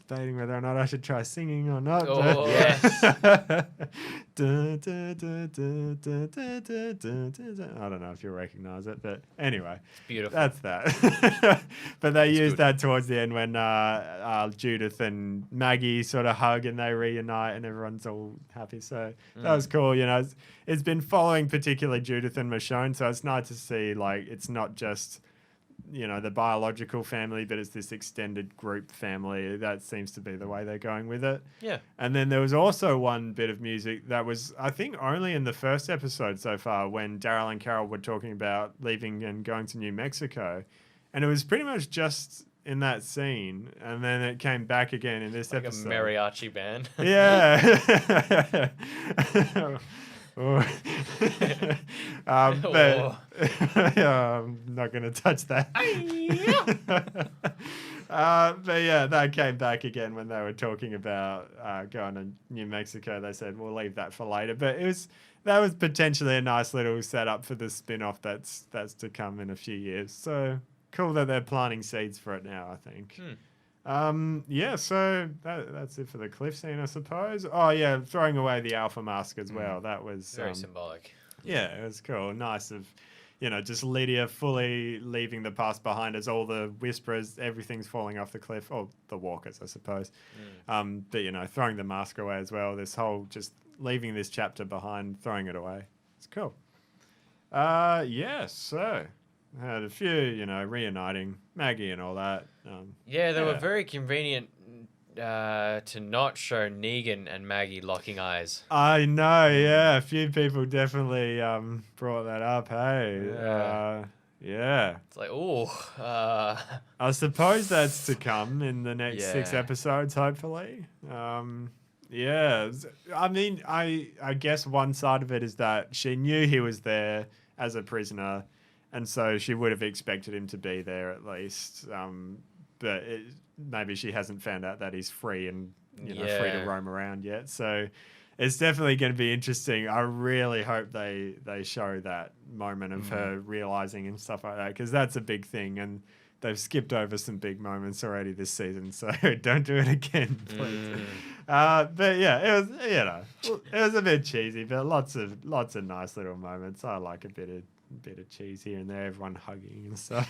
Debating whether or not I should try singing or not. Oh, yes. I don't know if you'll recognize it, but anyway, It's beautiful. that's that. But they used good. that towards the end when Judith and Maggie sort of hug and they reunite and everyone's all happy. So that was cool. It's been following particularly Judith and Michonne, so it's nice to see like it's not just the biological family, but it's this extended group family. That seems to be the way they're going with it. Yeah. And then there was also one bit of music that was, I think, only in the first episode so far when Daryl and Carol were talking about leaving and going to New Mexico. And it was pretty much just in that scene. And then it came back again in this Like episode. a mariachi band. Yeah. But I'm not going to touch that. But yeah, that came back again when they were talking about going to New Mexico. They said we'll leave that for later, but that was potentially a nice little setup for the spin-off that's to come in a few years. So cool that they're planting seeds for it now, I think. Yeah, so that's it for the cliff scene, I suppose. Oh yeah, throwing away the alpha mask as well. That was Very symbolic. yeah, it was cool. Nice of just Lydia fully leaving the past behind as all the whisperers, everything's falling off the cliff, or the walkers, I suppose. But throwing the mask away as well. This whole just leaving this chapter behind, throwing it away. It's cool. Yeah, so had a few, reuniting Maggie and all that. Yeah, they were very convenient to not show Negan and Maggie locking eyes. I know, yeah. A few people definitely brought that up, hey. Yeah. It's like, oh, I suppose that's to come in the next 6 Yeah. episodes, hopefully. Yeah. I mean, I guess one side of it is that she knew he was there as a prisoner, and so she would have expected him to be there at least. But maybe she hasn't found out that he's free and free to Yeah. roam around yet. So it's definitely going to be interesting. I really hope they show that moment of her realizing and stuff like that, because that's a big thing, and they've skipped over some big moments already this season. So don't do it again, please. But yeah, it was it was a bit cheesy, but lots of nice little moments. I like a bit of cheese here and there, everyone hugging and stuff.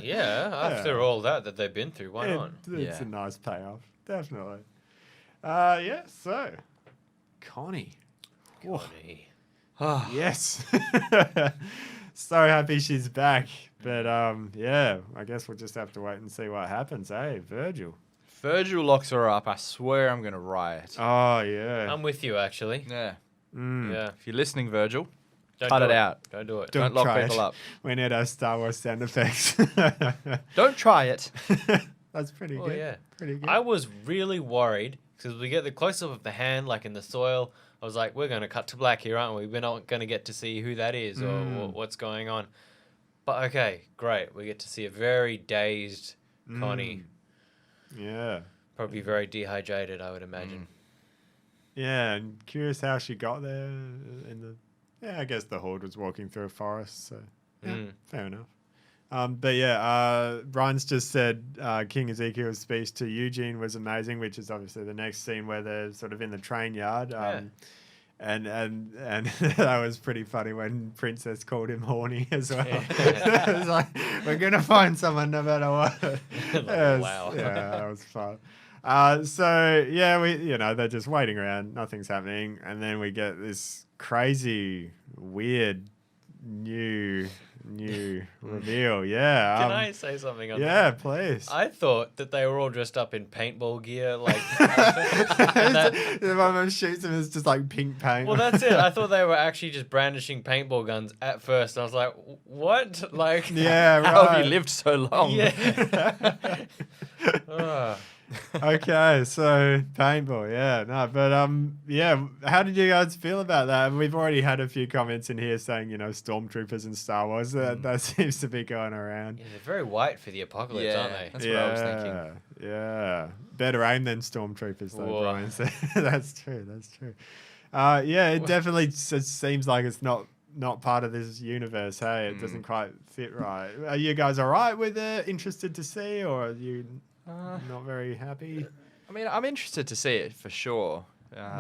yeah, after all that they've been through, why not? It's Yeah. a nice payoff, definitely. Yeah, so Connie. Connie. Yes. So happy she's back. But yeah, I guess we'll just have to wait and see what happens, eh? Virgil. Virgil locks her up. I swear I'm going to riot. Oh, yeah. I'm with you, actually. Yeah. Yeah. If you're listening, Virgil, Don't cut do it out. Don't do it. Don't lock try people it. up. We need our Star Wars sound effects. Don't try it. That's pretty Oh, good. yeah. Pretty good. I was really worried because we get the close up of the hand, like in the soil. I was like, we're going to cut to black here, aren't we? We're not going to get to see who that is or what's going on. But okay, great. We get to see a very dazed Connie. Yeah. Probably very dehydrated, I would imagine. Yeah, and curious how she got there. Yeah, I guess the horde was walking through a forest, so yeah, fair enough. But yeah, Brian's just said King Ezekiel's speech to Eugene was amazing, which is obviously the next scene where they're sort of in the train yard. And that was pretty funny when Princess called him horny as well. It was like, we're gonna find someone no matter what. Like, wow. Yeah, that was fun. So yeah, they're just waiting around, nothing's happening, and then we get this crazy, weird, new new reveal. Yeah. Can I say something on that? Yeah, please. I thought that they were all dressed up in paintball gear, like. and that- The one that shoots him is just like pink paint. well, that's it. I thought they were actually just brandishing paintball guns at first. I was like, what? Like. Yeah, right. How have you lived so long? Yeah. Ah. Okay, so paintball, yeah, no, but yeah. How did you guys feel about that? We've already had a few comments in here saying, stormtroopers and Star Wars. That seems to be going around. Yeah, they're very white for the apocalypse, aren't they? That's what I was thinking. Yeah, better aim than stormtroopers, though. Whoa. Brian said. That's true. That's true. Yeah, it definitely seems like it's not part of this universe. Hey, it doesn't quite fit right. Are you guys all right with it? Interested to see, or are you not very happy? I mean, I'm interested to see it for sure.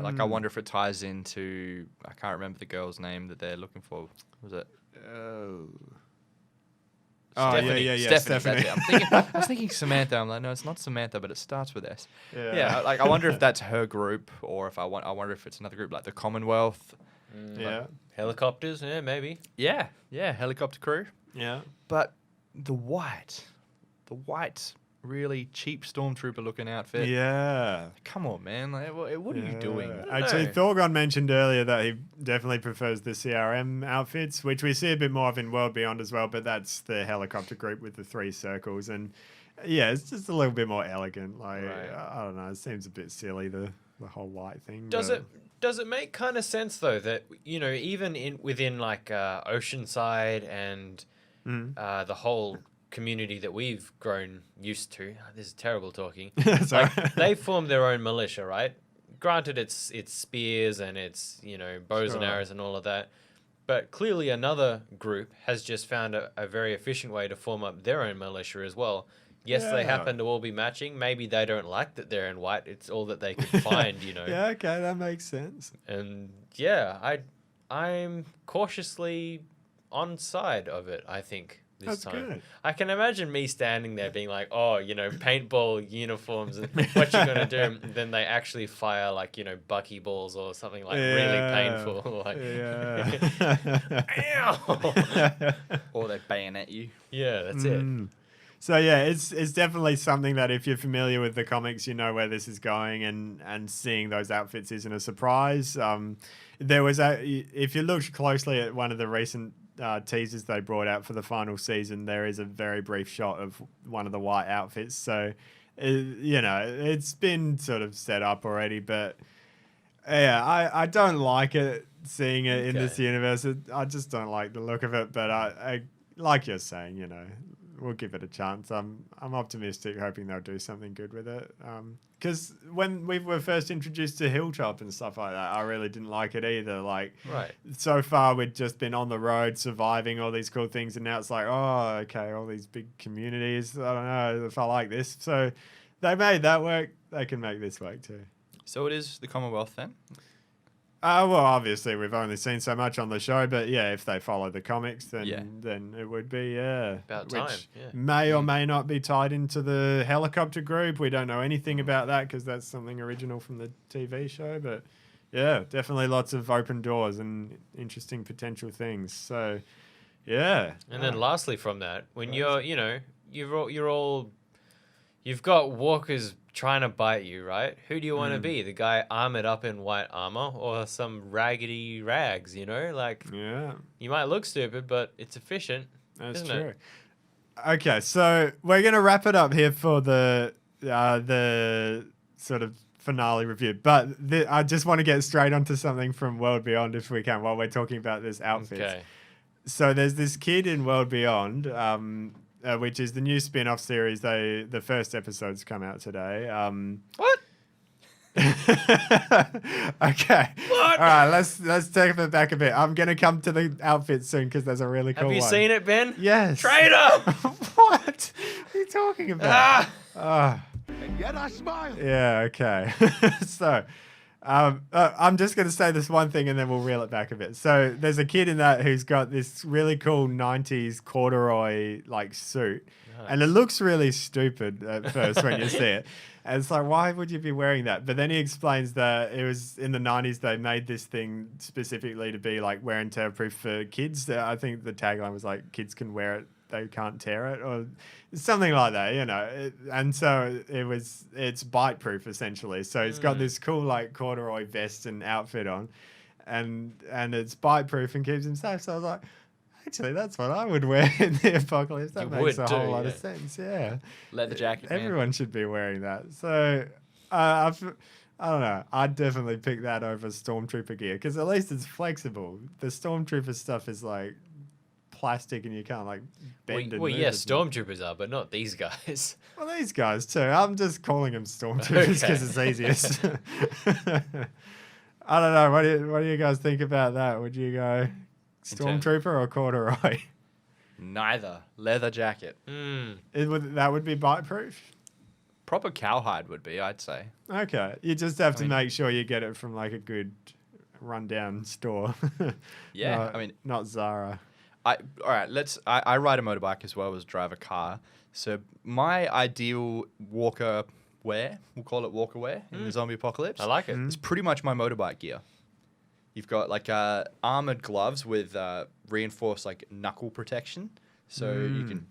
Like, I wonder if it ties into. I can't remember the girl's name that they're looking for. Was it? Oh, Stephanie. yeah. Stephanie. That's it. I was thinking Samantha. I'm like, no, it's not Samantha, but it starts with S. Yeah. Yeah, like I wonder if that's her group, or if I wonder if it's another group like the Commonwealth. Yeah. Helicopters, yeah, maybe. Yeah, helicopter crew. Yeah. But the white, really cheap stormtrooper looking outfit. Yeah. Come on, man. Like, what are you doing? Actually, know. Thorgon mentioned earlier that he definitely prefers the CRM outfits, which we see a bit more of in World Beyond as well, but that's the helicopter group with the 3 circles. And yeah, it's just a little bit more elegant. Like, Right. I don't know, it seems a bit silly, the whole white thing. Does but- it make kind of sense though that even within like Oceanside and the whole community that we've grown used to, this is terrible talking. Sorry. Like, they formed their own militia, right? Granted, it's spears and it's bows and Sure. arrows and all of that, but clearly another group has just found a very efficient way to form up their own militia as well. Yes, they Yeah. happen to all be matching. Maybe they don't like that they're in white. It's all that they could find, Yeah, okay, that makes sense. And yeah, I'm cautiously on side of it, I think, this That's time. good. I can imagine me standing there being like, oh, paintball uniforms, and what you gonna do? And then they actually fire like, bucky balls or something like really painful. Like, Yeah. ow! Or they bayonet you. Yeah, that's it. So yeah, it's definitely something that if you're familiar with the comics, you know where this is going, and seeing those outfits isn't a surprise. There was if you looked closely at one of the recent teasers they brought out for the final season, there is a very brief shot of one of the white outfits. So it's been sort of set up already, but yeah, I don't like it seeing it in this Okay. universe. I just don't like the look of it, but I like you're saying, we'll give it a chance. I'm optimistic, hoping they'll do something good with it. Because when we were first introduced to Hilltop and stuff like that, I really didn't like it either. Like, Right. so far we'd just been on the road surviving all these cool things, and now it's like, oh, okay, all these big communities. I don't know if I like this. So they made that work. They can make this work too. So it is the Commonwealth then? Well, obviously we've only seen so much on the show, but yeah, if they follow the comics, then Yeah. then it would be About time, yeah. may or may not be tied into the helicopter group. We don't know anything about that because that's something original from the TV show. But yeah, definitely lots of open doors and interesting potential things. So yeah, And then lastly from that, when you've got walkers trying to bite you, right? Who do you want to be? The guy armored up in white armor or some raggedy rags, Like, yeah. you might look stupid, but it's efficient. That's Isn't it? true. Okay, so we're gonna wrap it up here for the sort of finale review, but I just want to get straight onto something from World Beyond if we can, while we're talking about this outfit. Okay. So there's this kid in World Beyond, which is the new spin-off series. The first episode's come out today. What? Okay. What? All right, let's take it back a bit. I'm gonna come to the outfit soon because there's a really cool Have you one. seen it, Ben? Yes. Traitor! What? What are you talking about? Ah! Ah. And yet I smile. Yeah, okay. So, I'm just going to say this one thing and then we'll reel it back a bit. So there's a kid in that who's got this really cool 90s corduroy like suit. And it looks really stupid at first when you see it. And it's like, why would you be wearing that? But then he explains that it was in the 90s they made this thing specifically to be like wear and tear proof for kids. I think the tagline was like, kids can wear it, they can't tear it, or something like that, you know. And so it's bite proof essentially. So it's got this cool like corduroy vest and outfit on, and it's bite proof and keeps him safe. So I was like, actually, that's what I would wear in the apocalypse. That makes a whole lot of sense. Yeah, Leather jacket. Man. Everyone should be wearing that. So I don't know. I'd definitely pick that over Stormtrooper gear because at least it's flexible. The Stormtrooper stuff is like plastic and you can't like bend Well, and yeah, move it. Stormtroopers are, but not these guys. Well, these guys too. I'm just calling them Stormtroopers because it's easiest. I don't know. What do you guys think about that? Would you go Stormtrooper or corduroy? Neither. Leather jacket. That would be bite proof. Proper cowhide would be, I'd say. Okay, you just have to make sure you get it from like a good rundown store. Yeah, I mean, not Zara. All right, I ride a motorbike as well as drive a car. So my ideal walker wear, we'll call it walker wear in the zombie apocalypse. I like it. It's pretty much my motorbike gear. You've got like armored gloves with reinforced like knuckle protection, so you can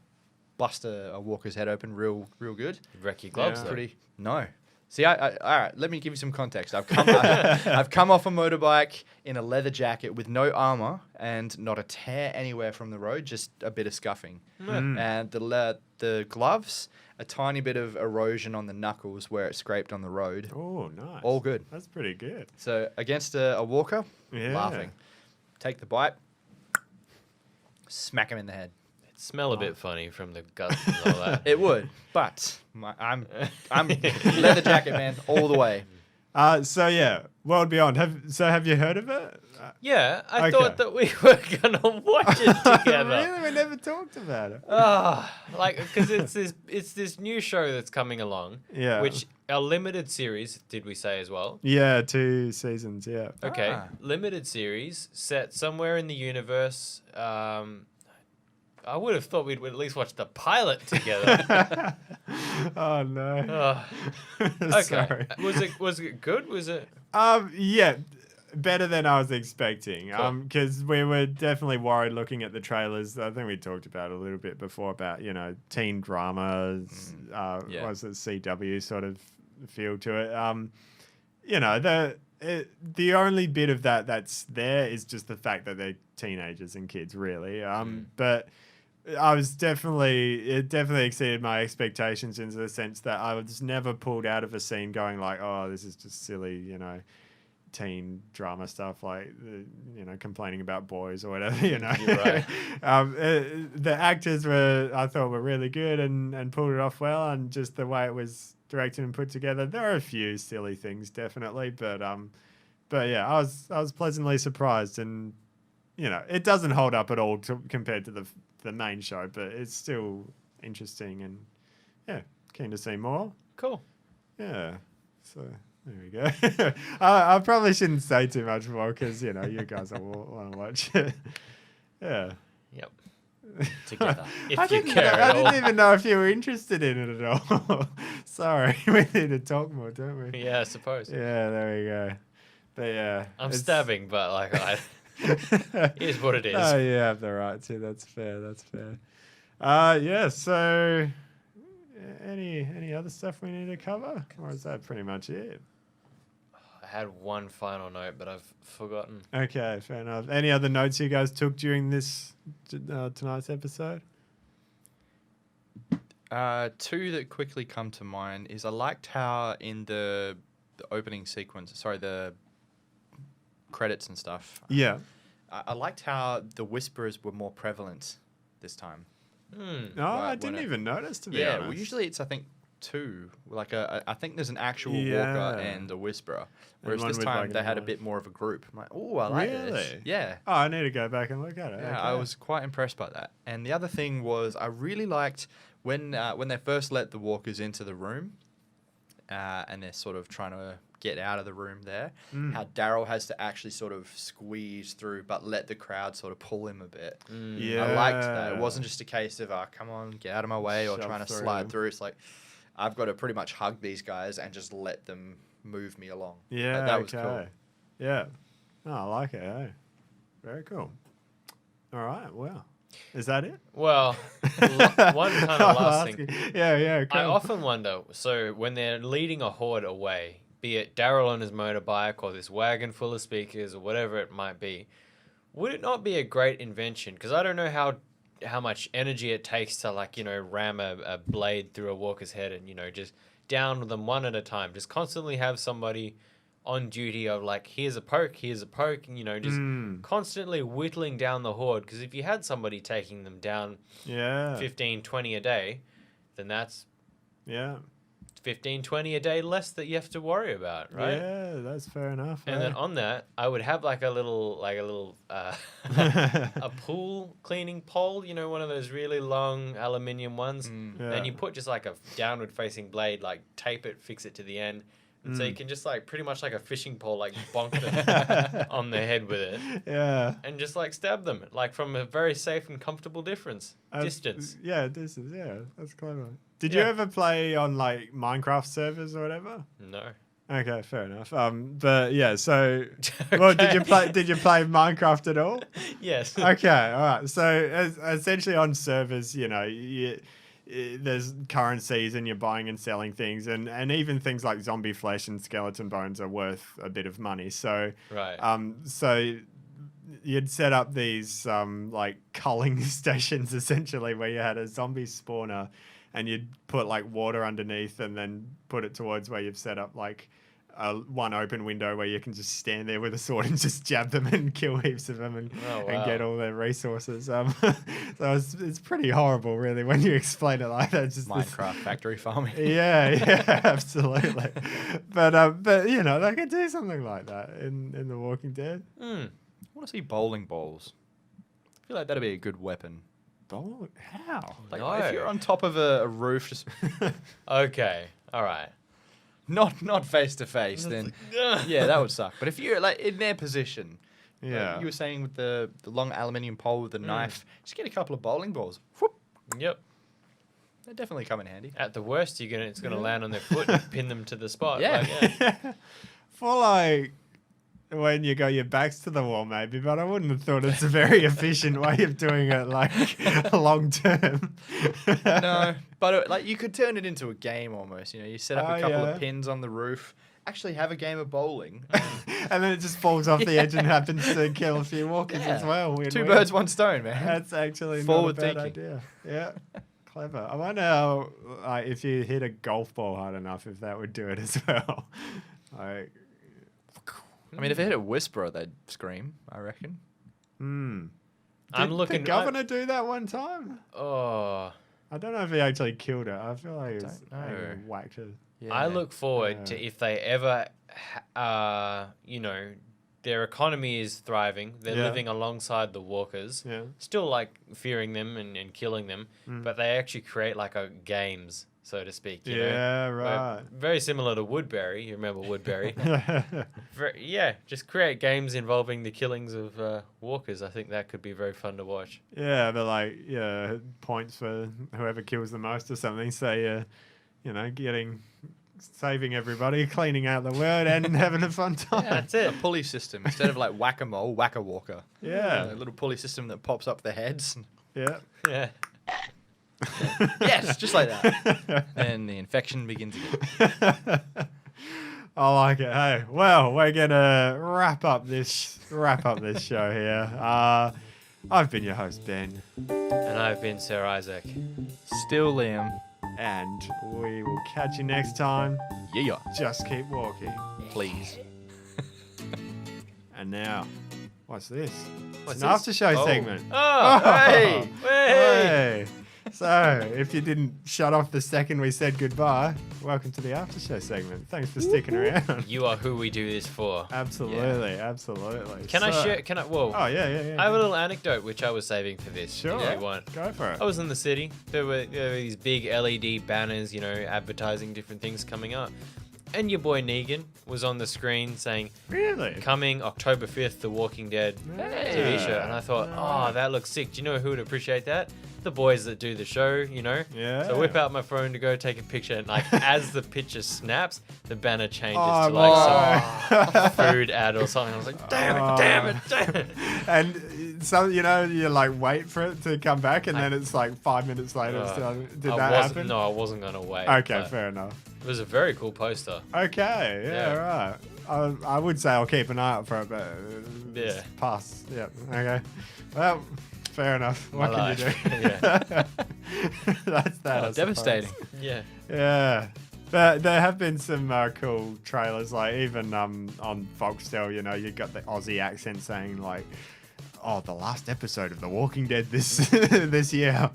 bust a walker's head open real good. Wreck your gloves, Yeah. though. Pretty no. See, all right. Let me give you some context. I've come off a motorbike in a leather jacket with no armor and not a tear anywhere from the road, just a bit of scuffing. And the gloves, a tiny bit of erosion on the knuckles where it scraped on the road. Oh, nice. All good. That's pretty good. So against a walker, Yeah. laughing. Take the bite, smack him in the head. Smell a bit funny from the guts and all that. It would, but I'm leather jacket man all the way. So yeah, World Beyond. Have you heard of it? Yeah, I Okay. thought that we were gonna watch it together. Really, we never talked about it. Like, because it's this new show that's coming along. Yeah. Which a limited series, did we say as well? Yeah, 2 seasons. Yeah. Okay, Ah. limited series set somewhere in the universe. I would have thought we'd at least watch the pilot together. Oh no. Okay, Sorry. was it good? Was it? Yeah, better than I was expecting. Cool. Because we were definitely worried looking at the trailers. I think we talked about it a little bit before about teen dramas. Yeah. Was it CW sort of feel to it? The only bit of that's there is just the fact that they're teenagers and kids, really. But it definitely exceeded my expectations in the sense that I was never pulled out of a scene going like, oh, this is just silly, teen drama stuff, like, complaining about boys or whatever, You're right. The actors I thought were really good and pulled it off well, and just the way it was directed and put together. There are a few silly things, definitely, but yeah, I was pleasantly surprised, and it doesn't hold up at all compared to the main show, but it's still interesting, and yeah, keen to see more. Cool. Yeah, so there we go. I probably shouldn't say too much more because you guys will want to watch it. Yeah. Yep. Together. If I you didn't care know- at I all. didn't even know if you were interested in it at all. Sorry, we need to talk more, don't we? Yeah, I suppose. Yeah, there we go. But yeah, I'm it's- stabbing, but like, here's what it is. Oh, you have the right to. That's fair. Yeah. So, any other stuff we need to cover, or is that pretty much it? I had one final note, but I've forgotten. Okay, fair enough. Any other notes you guys took during this tonight's episode? Two that quickly come to mind is I liked how in the opening sequence, the credits and stuff. Yeah. I liked how the Whisperers were more prevalent this time. No, I didn't even notice, to be honest. Well, usually it's, I think, two. Like I think there's an actual Yeah. Walker and a Whisperer. Whereas one this with, time like, they a had a knife. bit more of a group. I'm like, oh, I like this. Really? Yeah. Oh, I need to go back and look at it. Yeah, I Okay. was quite impressed by that. And the other thing was I really liked when they first let the walkers into the room and they're sort of trying to get out of the room there. Mm. How Daryl has to actually sort of squeeze through, but let the crowd sort of pull him a bit. Yeah. I liked that. It wasn't just a case of, come on, get out of my way, or Shove trying to through. slide through. It's like, I've got to pretty much hug these guys and just let them move me along. Yeah. That was okay. cool. Yeah. Oh, I like it. Hey. Very cool. All right. Well, is that it? Well, one kind of last thing. Yeah. Cool. I often wonder, so when they're leading a horde away, be it Daryl on his motorbike or this wagon full of speakers or whatever it might be, would it not be a great invention? Because I don't know how much energy it takes to, like, you know, ram a blade through a walker's head and, you know, just down them one at a time. Just constantly have somebody on duty of, like, here's a poke, and, you know, just constantly whittling down the horde. Because if you had somebody taking them down Yeah. 15, 20 a day, then that's Yeah. 15, 20 a day less that you have to worry about, right? Yeah, that's fair enough. And then on that, I would have like a little a pool cleaning pole, you know, one of those really long aluminium ones. Then you put just like a downward facing blade, like tape it, fix it to the end. And so you can just like pretty much like a fishing pole, like bonk them on the head with it Yeah. and just like stab them like from a very safe and comfortable distance. Yeah, distance. Yeah, that's clever. Did you Yeah. ever play on like Minecraft servers or whatever? No. Okay, fair enough. But yeah, so well, did you play Minecraft at all? Yes. Okay, all right. So essentially on servers, you know, there's currencies and you're buying and selling things, and even things like zombie flesh and skeleton bones are worth a bit of money. So Right. so you'd set up these like culling stations essentially, where you had a zombie spawner, and you'd put like water underneath, and then put it towards where you've set up like one open window where you can just stand there with a sword and just jab them and kill heaps of them and get all their resources. So it's pretty horrible, really, when you explain it like that. Just Minecraft factory farming. yeah, absolutely. But you know, they could do something like that in The Walking Dead. I want to see bowling balls. I feel like that'd be a good weapon. Bowl? How? Like No. if you're on top of a roof, just Okay. All right. not face to face, then yeah, that would suck. But if you're like in their position, like Yeah. you were saying with the long aluminium pole with the knife, just get a couple of bowling balls. Whoop, Yep. they definitely come in handy. At the worst, it's gonna land on their foot and pin them to the spot. Yeah. Like, yeah. For like when you go your back's to the wall, maybe, but I wouldn't have thought it's a very efficient way of doing it, like long term. No, but like you could turn it into a game almost. You know, you set up Oh, a couple yeah. of pins on the roof. Actually, have a game of bowling. And then it just falls off the edge and happens to kill a few walkers as well. Two Win-win. birds, one stone, man. That's actually Forward not a bad thinking. idea. Yeah, clever. I wonder how, if you hit a golf ball hard enough, if that would do it as well. Like, I mean, if it hit a whisperer, they'd scream. I reckon. I'm did looking. the governor do that one time? Oh, I don't know if he actually killed it. I feel like he was Don't know. maybe whacked it. Yeah. I look forward to Yeah. if they ever, you know, their economy is thriving. They're Yeah. living alongside the walkers, Yeah. still like fearing them and killing them, but they actually create like a games, so to speak. You know? Yeah, Where- right. Very similar to Woodbury. You remember Woodbury? Yeah, just create games involving the killings of walkers. I think that could be very fun to watch. Yeah, but like, yeah, points for whoever kills the most or something. So, you know, saving everybody, cleaning out the world, and having a fun time. That's it. A pulley system instead of like whack-a-mole, whack-a-walker. Yeah. A little pulley system that pops up the heads. Yeah. Yeah. Yes, just like that. And the infection begins again. I like it. Hey, well, we're gonna wrap up this show here. I've been your host, Ben, And I've been Sir Isaac. Still Liam. and we will catch you next time. Yeah, Just keep walking. please. And now, what's this? What's it's an this? after show Oh. segment. Oh, hey! Hey! Hey. So, if you didn't shut off the second we said goodbye, welcome to the after show segment. Thanks for sticking around. You are who we do this for. Absolutely, absolutely. Can I share? Can I? Whoa. Oh, yeah. I have a little anecdote which I was saving for this. Sure. If you want. Go for it. I was in the city. There were these big LED banners, advertising different things coming up. And your boy Negan was on the screen saying, Really? coming October 5th, The Walking Dead TV show. And I thought, oh, that looks sick. Do you know who would appreciate that? The boys that do the show, Yeah. So I whip out my phone to go take a picture. And as the picture snaps, the banner changes Oh, to like no. some food ad or something. I was like, damn it. And so, you like wait for it to come back, and then it's like 5 minutes later. So did that happen? No, I wasn't going to wait. Okay, but fair enough. It was a very cool poster. Okay, yeah, Yeah. right. I would say I'll keep an eye out for it, but Yeah. pass. Yeah, okay. Well, fair enough. What My can you life. do? Yeah. That's that. I suppose. Devastating. Yeah. Yeah. But there have been some cool trailers, like even on Foxtel, you got the Aussie accent saying like, "Oh, the last episode of The Walking Dead this this year."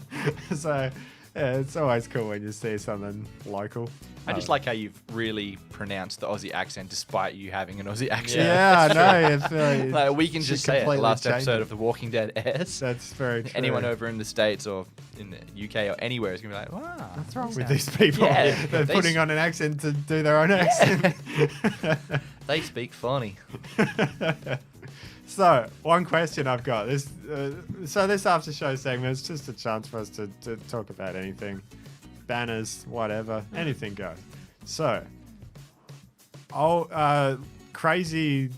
So yeah, it's always cool when you see something local. I just like how you've really pronounced the Aussie accent despite you having an Aussie accent. Yeah, I know. It's very, Like we can should just say it. The completely last change episode it. of The Walking Dead airs. That's very true. Anyone over in the States or in the UK or anywhere is gonna be like, wow, What's wrong with these people? Yeah, They're they putting on an accent to do their own accent. They speak funny. So, one question I've got this. So this after show segment is just a chance for us to talk about anything, banners, whatever, anything goes. So, crazy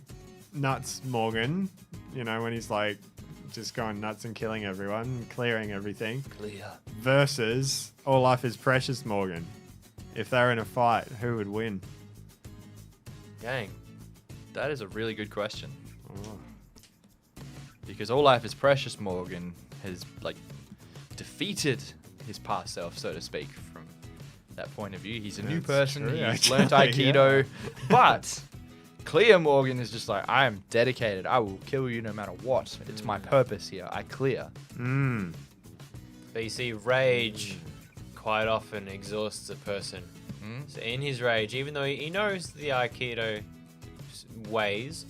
nuts Morgan, when he's like just going nuts and killing everyone, clearing everything, Clear. versus All Life is Precious Morgan. If they're in a fight, who would win? Dang. That is a really good question. Oh. Because All Life is Precious Morgan has defeated his past self, so to speak, from that point of view. He's a new That's person, true, he's actually, learned Aikido, but Clear Morgan is just like, I am dedicated, I will kill you no matter what. It's my purpose here, I clear. Mm. But you see, rage quite often exhausts a person. So in his rage, even though he knows the Aikido ways,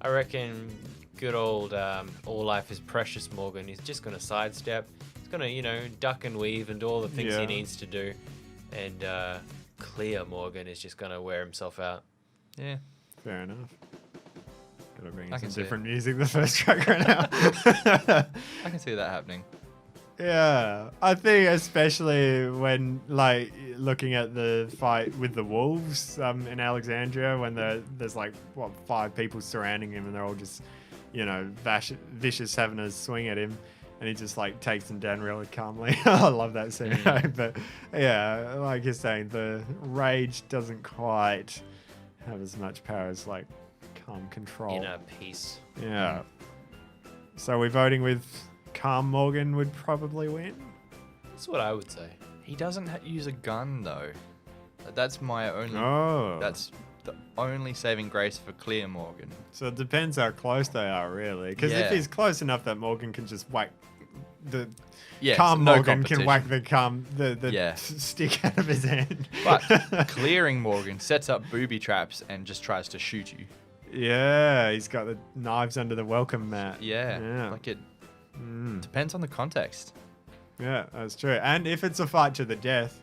I reckon good old All Life is Precious Morgan is just going to sidestep. He's going to, duck and weave and do all the things Yeah. he needs to do. And Clear Morgan is just going to wear himself out. Yeah. Fair enough. Gotta bring I in can some see it. different music the first track right now. I can see that happening. Yeah, I think especially when looking at the fight with the wolves in Alexandria, when there's 5 people surrounding him and they're all just, vicious having a swing at him, and he just takes them down really calmly. I love that scene. But yeah, like you're saying, the rage doesn't quite have as much power as calm control. Inner peace. Yeah. So we're voting with Calm Morgan would probably win. That's what I would say. He doesn't use a gun though. That's my only. Oh. That's the only saving grace for Clear Morgan. So it depends how close they are, really. Because if Yeah. he's close enough that Morgan can just whack the Yeah, Calm no Morgan can competition. whack the Yeah. stick out of his hand. But Clearing Morgan sets up booby traps and just tries to shoot you. Yeah, he's got the knives under the welcome mat. Yeah. Yeah. Like it Mm. depends on the context. Yeah, that's true. And if it's a fight to the death,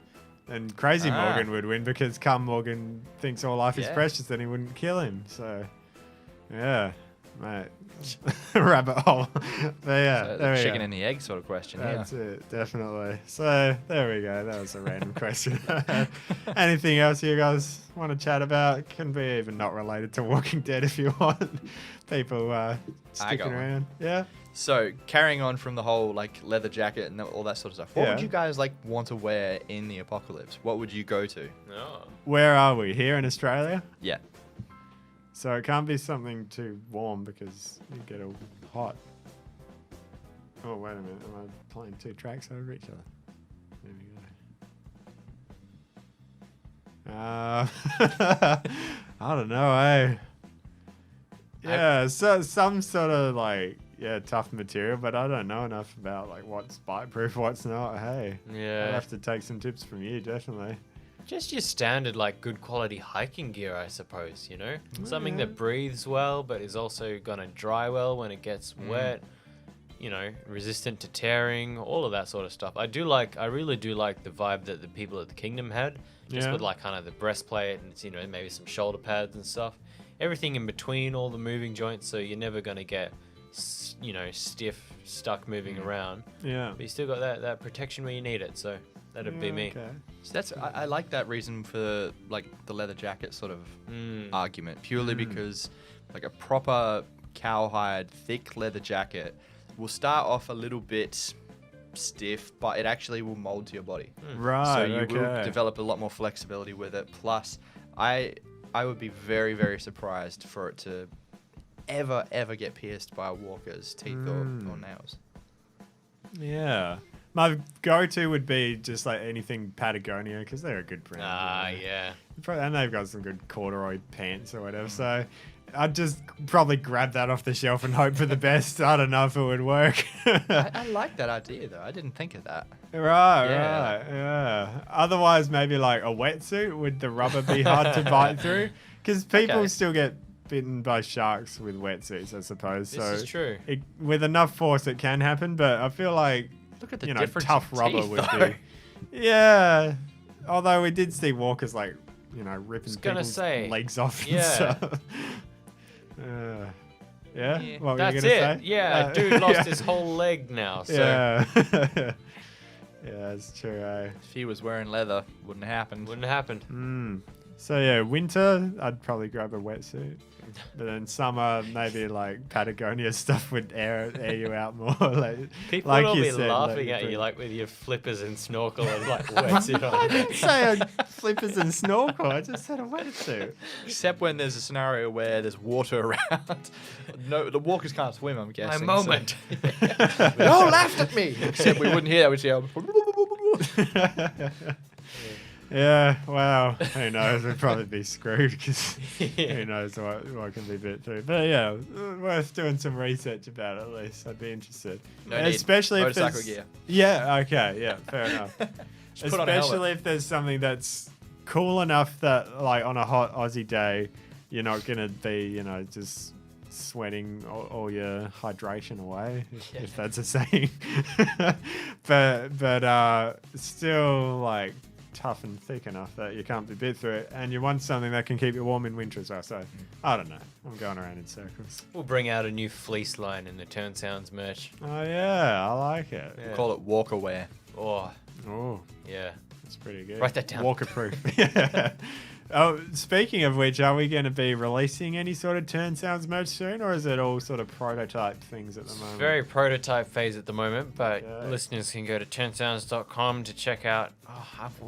then Crazy Ah. Morgan would win because Calm Morgan thinks all life is Yeah. precious and he wouldn't kill him. So, yeah, mate. Rabbit hole. But yeah, So there the we chicken go. and the egg sort of question. That's it, definitely. So there we go. That was a random question. Anything else you guys want to chat about? Can be even not related to Walking Dead if you want. People sticking got one. around. Yeah. So carrying on from the whole leather jacket and all that sort of stuff, what would Yeah. you guys want to wear in the apocalypse? What would you go to? Oh. Where are we? Here in Australia? Yeah. So it can't be something too warm because you get all hot. Oh, wait a minute. Am I playing 2 tracks over each other? There we go. I don't know, eh? Yeah, so some sort of tough material, but I don't know enough about like what's bite-proof, what's not. Hey, Yeah. I'll have to take some tips from you, definitely. Just your standard, like, good quality hiking gear, I suppose, you know? Something Yeah. that breathes well, but is also gonna dry well when it gets wet. You know, resistant to tearing, all of that sort of stuff. I really do like the vibe that the people at the Kingdom had, just Yeah. with like kind of the breastplate and, you know, maybe some shoulder pads and stuff. Everything in between all the moving joints, so you're never gonna get, you know, stiff, stuck moving around. Yeah. But you still got that protection where you need it, so that'd be me. Okay. So I like that reason for like the leather jacket sort of argument, purely because like a proper cowhide thick leather jacket will start off a little bit stiff, but it actually will mold to your body. Right. So you okay. will develop a lot more flexibility with it. Plus, I would be very, very surprised for it to ever get pierced by a walker's teeth or nails. Yeah. My go-to would be just like anything Patagonia because they're a good brand. Ah, you know. yeah. And they've got some good corduroy pants or whatever. So I'd just probably grab that off the shelf and hope for the best. I don't know if it would work. I like that idea though. I didn't think of that. Right, Yeah. right, yeah. Otherwise, maybe like a wetsuit, would the rubber be hard to bite through? Because people Okay. still get bitten by sharks with wetsuits, I suppose. This so is true. with enough force, it can happen. But I feel like Look at the you know, difference tough in rubber teeth, would though. be. Yeah. Although we did see walkers like, you know, ripping gonna people's say, legs off. yeah. And stuff. Yeah. Yeah. What were That's you gonna it. say? Yeah, dude lost yeah. his whole leg now. So Yeah. Yeah, that's true. Eh? If he was wearing leather, wouldn't have happened. wouldn't have happened. So yeah, winter I'd probably grab a wetsuit, but then summer maybe like Patagonia stuff would air you out more. Like People like will you be said, laughing like at you bring- like with your flippers and snorkel and like wetsuit I on. didn't say a flippers and snorkel. I just said a wetsuit. Except when there's a scenario where there's water around. No, the walkers can't swim, I'm My guessing. so- moment. They all laughed at me. Except we wouldn't hear that. We'd see Yeah, wow. Who knows? We'd probably be screwed because who knows what can be bit through. But yeah, worth doing some research about at least. I'd be interested. No need. Especially if Motorcycle there's... gear. Yeah, okay, yeah, fair enough. Just put on a helmet. Especially if there's something that's cool enough that, like, on a hot Aussie day, you're not going to be, you know, just sweating all your hydration away, if that's a saying. but still, like, tough and thick enough that you can't be bit through it. And you want something that can keep you warm in winter as well. So, I don't know. I'm going around in circles. We'll bring out a new fleece line in the Turn Sounds merch. Oh, yeah, I like it. Yeah. Call it walker wear. Oh, Oh. yeah. That's pretty good. Write that down. Walker-proof. Yeah. Oh, speaking of which, are we going to be releasing any sort of Turn Sounds merch soon, or is it all sort of prototype things at the moment? Very prototype phase at the moment, but Okay. listeners can go to turnsounds.com to check out,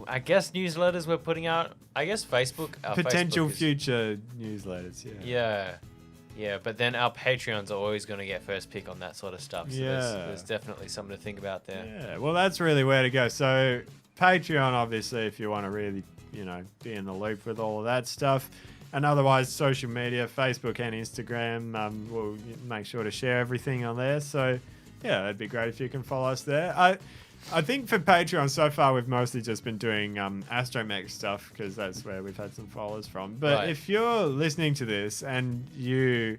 I guess, newsletters we're putting out. I guess Facebook. Our Potential Facebook is- future newsletters. Yeah. Yeah. Yeah, but then our Patreons are always going to get first pick on that sort of stuff. So Yeah. there's definitely something to think about there. Yeah. Well, that's really where to go. So Patreon, obviously, if you want to really, you know, be in the loop with all of that stuff. And otherwise, social media, Facebook and Instagram, we'll make sure to share everything on there. So, yeah, it'd be great if you can follow us there. I think for Patreon, so far, we've mostly just been doing Astromech stuff because that's where we've had some followers from. But Right. if you're listening to this and you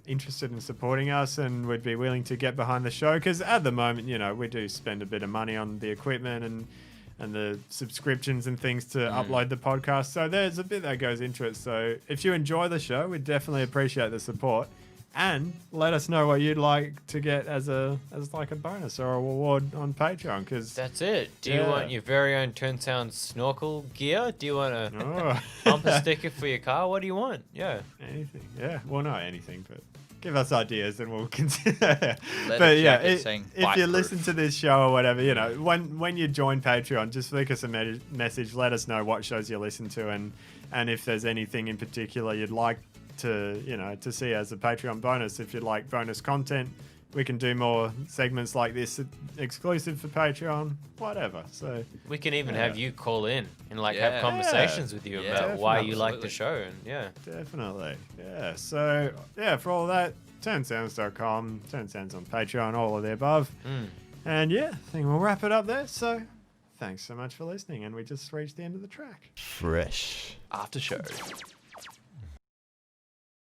interested in supporting us and would be willing to get behind the show, because at the moment, you know, we do spend a bit of money on the equipment and the subscriptions and things to upload the podcast. So there's a bit that goes into it. So if you enjoy the show, we'd definitely appreciate the support. And let us know what you'd like to get as like a bonus or a reward on Patreon. Because That's it. Do you Yeah. want your very own Turn Sounds snorkel gear? Do you want a oh, bumper sticker for your car? What do you want? Yeah. anything, yeah. Well, not anything, but give us ideas and we'll consider. Leather But yeah, jacket saying if you bite-proof. listen to this show or whatever, you know, when you join Patreon, just flick us a message. Let us know what shows you listen to and if there's anything in particular you'd like to, you know, to see as a Patreon bonus. If you'd like bonus content, we can do more segments like this exclusive for Patreon, whatever. So We can even have you call in and like Yeah. have conversations with you Yeah, about why you like the absolutely. show. And yeah. definitely, yeah. So yeah, for all that, turnsounds.com, Turn Sounds on Patreon, all of the above. And yeah, I think we'll wrap it up there. So thanks so much for listening, and we just reached the end of the track. Fresh. After show.